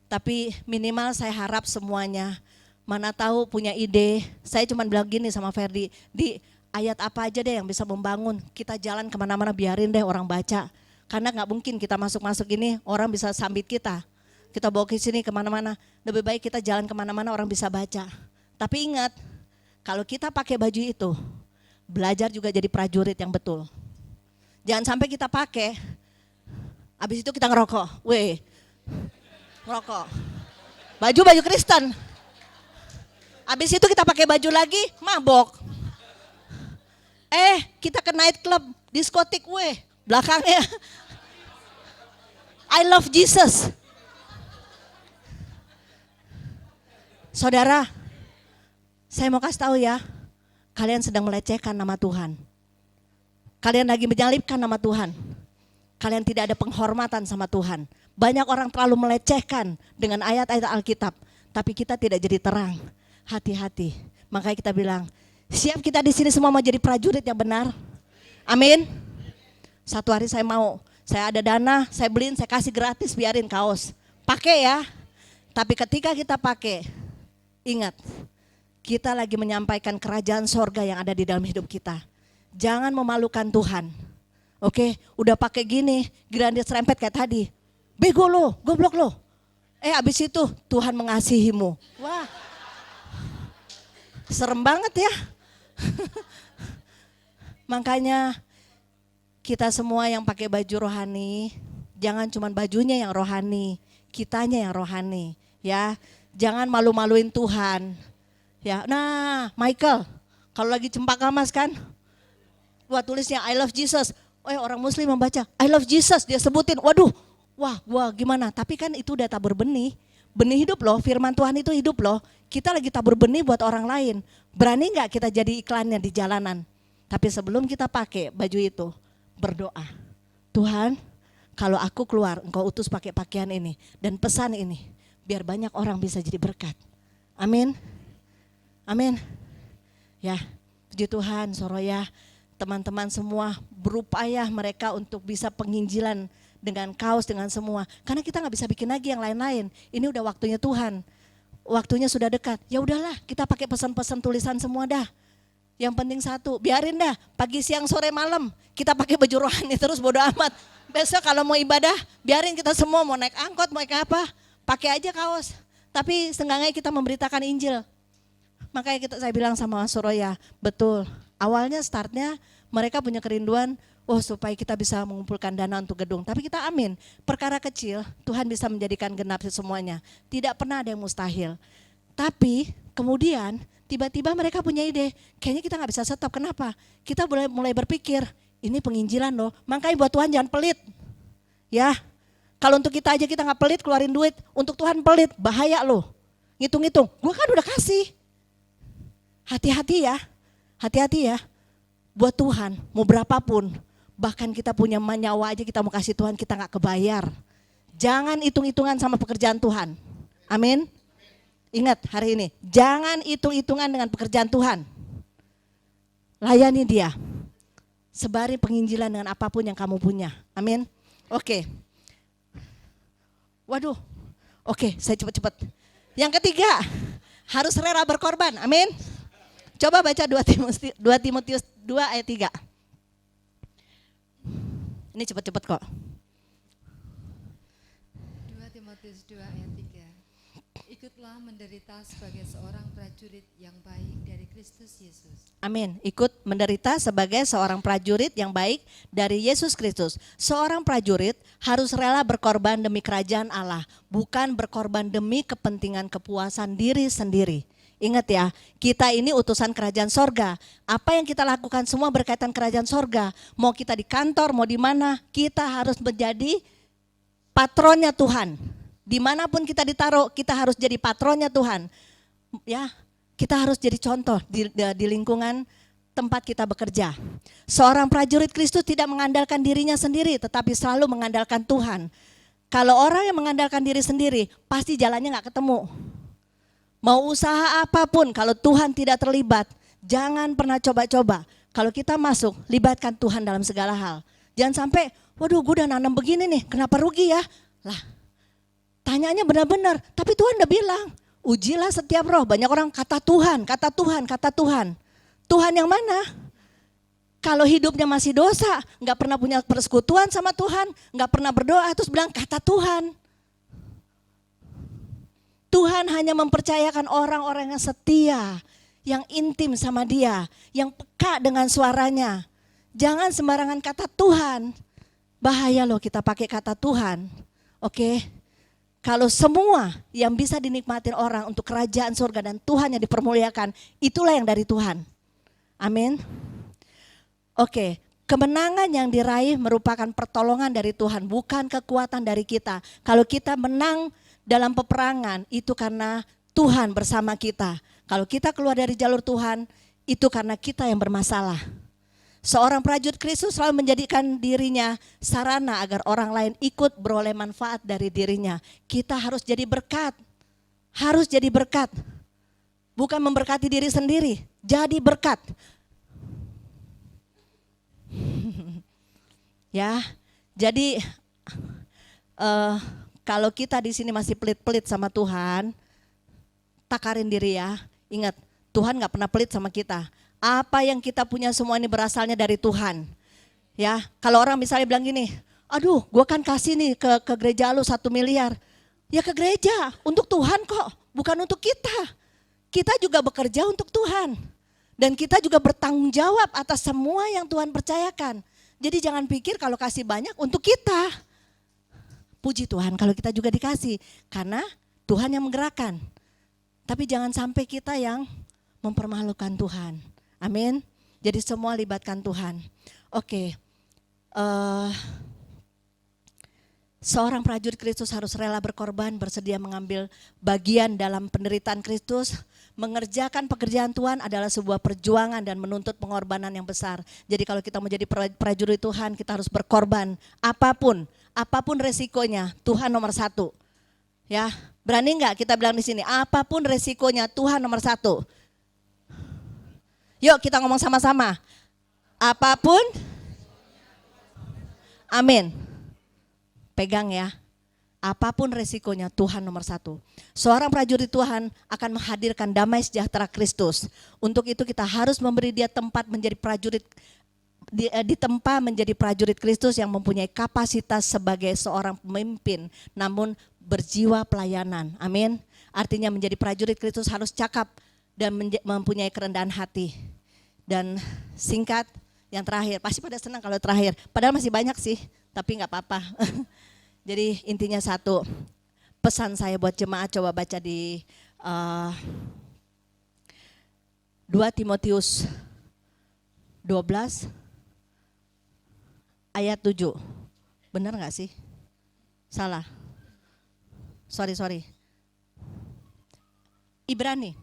Tapi minimal saya harap semuanya, mana tahu punya ide. Saya cuma bilang gini sama Ferdi, di ayat apa aja deh yang bisa membangun. Kita jalan kemana-mana biarin deh orang baca. Karena gak mungkin kita masuk-masuk ini orang bisa sambit kita. Kita bawa ke sini kemana-mana. Lebih baik kita jalan kemana-mana orang bisa baca. Tapi ingat, kalau kita pakai baju itu, belajar juga jadi prajurit yang betul. Jangan sampai kita pakai, habis itu kita ngerokok. Ngerokok. Baju Kristen. Habis itu kita pakai baju lagi, mabok. Kita ke night club, diskotik, belakangnya I love Jesus. Saudara, saya mau kasih tahu ya, kalian sedang melecehkan nama Tuhan. Kalian lagi menyalibkan nama Tuhan. Kalian tidak ada penghormatan sama Tuhan. Banyak orang terlalu melecehkan dengan ayat-ayat Alkitab, tapi kita tidak jadi terang. Hati-hati. Makanya kita bilang, siap kita di sini semua mau jadi prajurit yang benar. Amin. Satu hari saya ada dana, saya beliin, saya kasih gratis, biarin kaos. Pakai ya. Tapi ketika kita pakai, ingat, kita lagi menyampaikan kerajaan sorga yang ada di dalam hidup kita. Jangan memalukan Tuhan. Oke, udah pakai gini, giliran dia serempet kayak tadi. Bego lo, goblok lo. Abis itu Tuhan mengasihimu. Wah, serem banget ya. Makanya kita semua yang pakai baju rohani, jangan cuma bajunya yang rohani, kitanya yang rohani. Ya, jangan malu-maluin Tuhan. Ya, nah Michael, kalau lagi cempaka mas kan, tulisnya I love Jesus. Orang muslim membaca I love Jesus, dia sebutin. Waduh, wah gimana? Tapi kan itu udah tabur benih. Benih hidup loh, firman Tuhan itu hidup loh. Kita lagi tabur benih buat orang lain. Berani gak kita jadi iklannya di jalanan? Tapi sebelum kita pakai baju itu, berdoa. Tuhan, kalau aku keluar, Engkau utus pakai pakaian ini dan pesan ini, biar banyak orang bisa jadi berkat. Amin. Amin. Ya, puji Tuhan, Soroya. Teman-teman semua berupaya mereka untuk bisa penginjilan dengan kaos, dengan semua. Karena kita gak bisa bikin lagi yang lain-lain. Ini udah waktunya Tuhan. Waktunya sudah dekat. Ya udahlah, kita pakai pesan-pesan tulisan semua dah. Yang penting satu, biarin dah pagi, siang, sore, malam. Kita pakai baju rohani terus, bodo amat. Besok kalau mau ibadah, biarin kita semua mau naik angkot, mau naik apa. Pakai aja kaos. Tapi seenggaknya kita memberitakan Injil. Makanya saya bilang sama Soroya, betul. Awalnya startnya mereka punya kerinduan, supaya kita bisa mengumpulkan dana untuk gedung. Tapi kita amin, perkara kecil Tuhan bisa menjadikan genap semuanya. Tidak pernah ada yang mustahil. Tapi kemudian tiba-tiba mereka punya ide, kayaknya kita gak bisa stop. Kenapa? Kita mulai berpikir, ini penginjilan loh. Makanya buat Tuhan jangan pelit. Ya, kalau untuk kita aja kita gak pelit keluarin duit, untuk Tuhan pelit, bahaya loh. Ngitung-ngitung, gue kan udah kasih. Hati-hati ya. Hati-hati ya, buat Tuhan mau berapapun, bahkan kita punya nyawa aja kita mau kasih Tuhan, kita gak kebayar. Jangan hitung-hitungan sama pekerjaan Tuhan. Amin. Ingat hari ini, jangan hitung-hitungan dengan pekerjaan Tuhan. Layani dia. Sebari penginjilan dengan apapun yang kamu punya. Amin. Oke. Waduh. Oke, saya cepat-cepat. Yang ketiga, harus rela berkorban. Amin. Coba baca 2 Timotius 2 ayat 3. Ini cepat-cepat kok. 2 Timotius 2 ayat 3. Ikutlah menderita sebagai seorang prajurit yang baik dari Kristus Yesus. Amin. Ikut menderita sebagai seorang prajurit yang baik dari Yesus Kristus. Seorang prajurit harus rela berkorban demi kerajaan Allah, bukan berkorban demi kepentingan kepuasan diri sendiri. Ingat ya, kita ini utusan kerajaan sorga. Apa yang kita lakukan semua berkaitan kerajaan sorga. Mau kita di kantor, mau di mana, kita harus menjadi patronnya Tuhan. Dimanapun kita ditaruh, kita harus jadi patronnya Tuhan. Ya, kita harus jadi contoh di lingkungan tempat kita bekerja. Seorang prajurit Kristus tidak mengandalkan dirinya sendiri, tetapi selalu mengandalkan Tuhan. Kalau orang yang mengandalkan diri sendiri, pasti jalannya nggak ketemu. Mau usaha apapun, kalau Tuhan tidak terlibat, jangan pernah coba-coba. Kalau kita masuk, libatkan Tuhan dalam segala hal. Jangan sampai, waduh gue udah nanam begini nih, kenapa rugi ya? Lah, tanyanya benar-benar, tapi Tuhan udah bilang, ujilah setiap roh. Banyak orang kata Tuhan, kata Tuhan, kata Tuhan. Tuhan yang mana? Kalau hidupnya masih dosa, nggak pernah punya persekutuan sama Tuhan, nggak pernah berdoa, terus bilang kata Tuhan. Tuhan hanya mempercayakan orang-orang yang setia, yang intim sama Dia, yang peka dengan suaranya. Jangan sembarangan kata Tuhan. Bahaya loh kita pakai kata Tuhan. Oke. Kalau semua yang bisa dinikmatin orang untuk kerajaan surga dan Tuhan yang dipermuliakan, itulah yang dari Tuhan. Amin. Oke, kemenangan yang diraih merupakan pertolongan dari Tuhan, bukan kekuatan dari kita. Kalau kita menang dalam peperangan, itu karena Tuhan bersama kita. Kalau kita keluar dari jalur Tuhan, itu karena kita yang bermasalah. Seorang prajurit Kristus selalu menjadikan dirinya sarana agar orang lain ikut beroleh manfaat dari dirinya. Kita harus jadi berkat. Harus jadi berkat. Bukan memberkati diri sendiri, jadi berkat. Ya, jadi kalau kita di sini masih pelit-pelit sama Tuhan, takarin diri ya. Ingat, Tuhan gak pernah pelit sama kita. Apa yang kita punya semua ini berasalnya dari Tuhan. Ya, kalau orang misalnya bilang gini, aduh gue kan kasih nih ke gereja lu 1 miliar. Ya ke gereja, untuk Tuhan kok, bukan untuk kita. Kita juga bekerja untuk Tuhan. Dan kita juga bertanggung jawab atas semua yang Tuhan percayakan. Jadi jangan pikir kalau kasih banyak untuk kita. Puji Tuhan kalau kita juga dikasih, karena Tuhan yang menggerakkan. Tapi jangan sampai kita yang mempermalukan Tuhan. Amin. Jadi semua libatkan Tuhan. Oke. Seorang prajurit Kristus harus rela berkorban, bersedia mengambil bagian dalam penderitaan Kristus. Mengerjakan pekerjaan Tuhan adalah sebuah perjuangan dan menuntut pengorbanan yang besar. Jadi kalau kita mau jadi prajurit Tuhan, kita harus berkorban. Apapun resikonya, Tuhan nomor 1. Ya, berani nggak kita bilang di sini? Apapun resikonya, Tuhan nomor 1. Yuk kita ngomong sama-sama. Apapun, amin. Pegang ya. Apapun resikonya, Tuhan nomor 1. Seorang prajurit Tuhan akan menghadirkan damai sejahtera Kristus. Untuk itu kita harus memberi dia tempat menjadi prajurit, ditempa menjadi prajurit Kristus yang mempunyai kapasitas sebagai seorang pemimpin, namun berjiwa pelayanan. Amin. Artinya menjadi prajurit Kristus harus cakap dan mempunyai kerendahan hati. Dan singkat, yang terakhir, pasti pada senang kalau terakhir. Padahal masih banyak sih, tapi nggak apa-apa. Jadi intinya 1, pesan saya buat jemaat coba baca di 2 Timotius 12 ayat 7. Benar nggak sih? Salah. Sorry. Ibrani.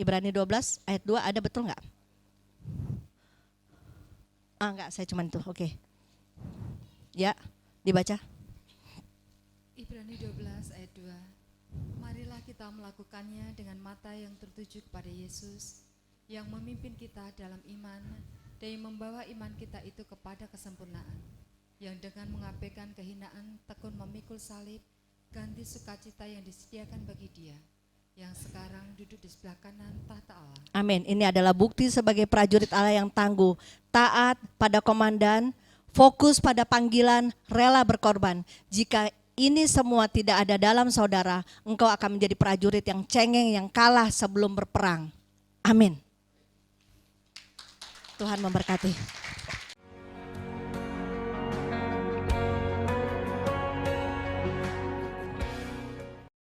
Ibrani 12 ayat 2 ada betul nggak? Enggak, saya cuma itu. Oke. Ya, dibaca. Ibrani 12 ayat 2. Marilah kita melakukannya dengan mata yang tertuju kepada Yesus, yang memimpin kita dalam iman dan yang membawa iman kita itu kepada kesempurnaan, yang dengan mengabaikan kehinaan tekun memikul salib, ganti sukacita yang disediakan bagi Dia, yang sekarang duduk di sebelah kanan tahta Allah. Amin. Ini adalah bukti sebagai prajurit Allah yang tangguh, taat pada komandan, fokus pada panggilan, rela berkorban. Jika ini semua tidak ada dalam saudara, engkau akan menjadi prajurit yang cengeng, yang kalah sebelum berperang. Amin. Tuhan memberkati.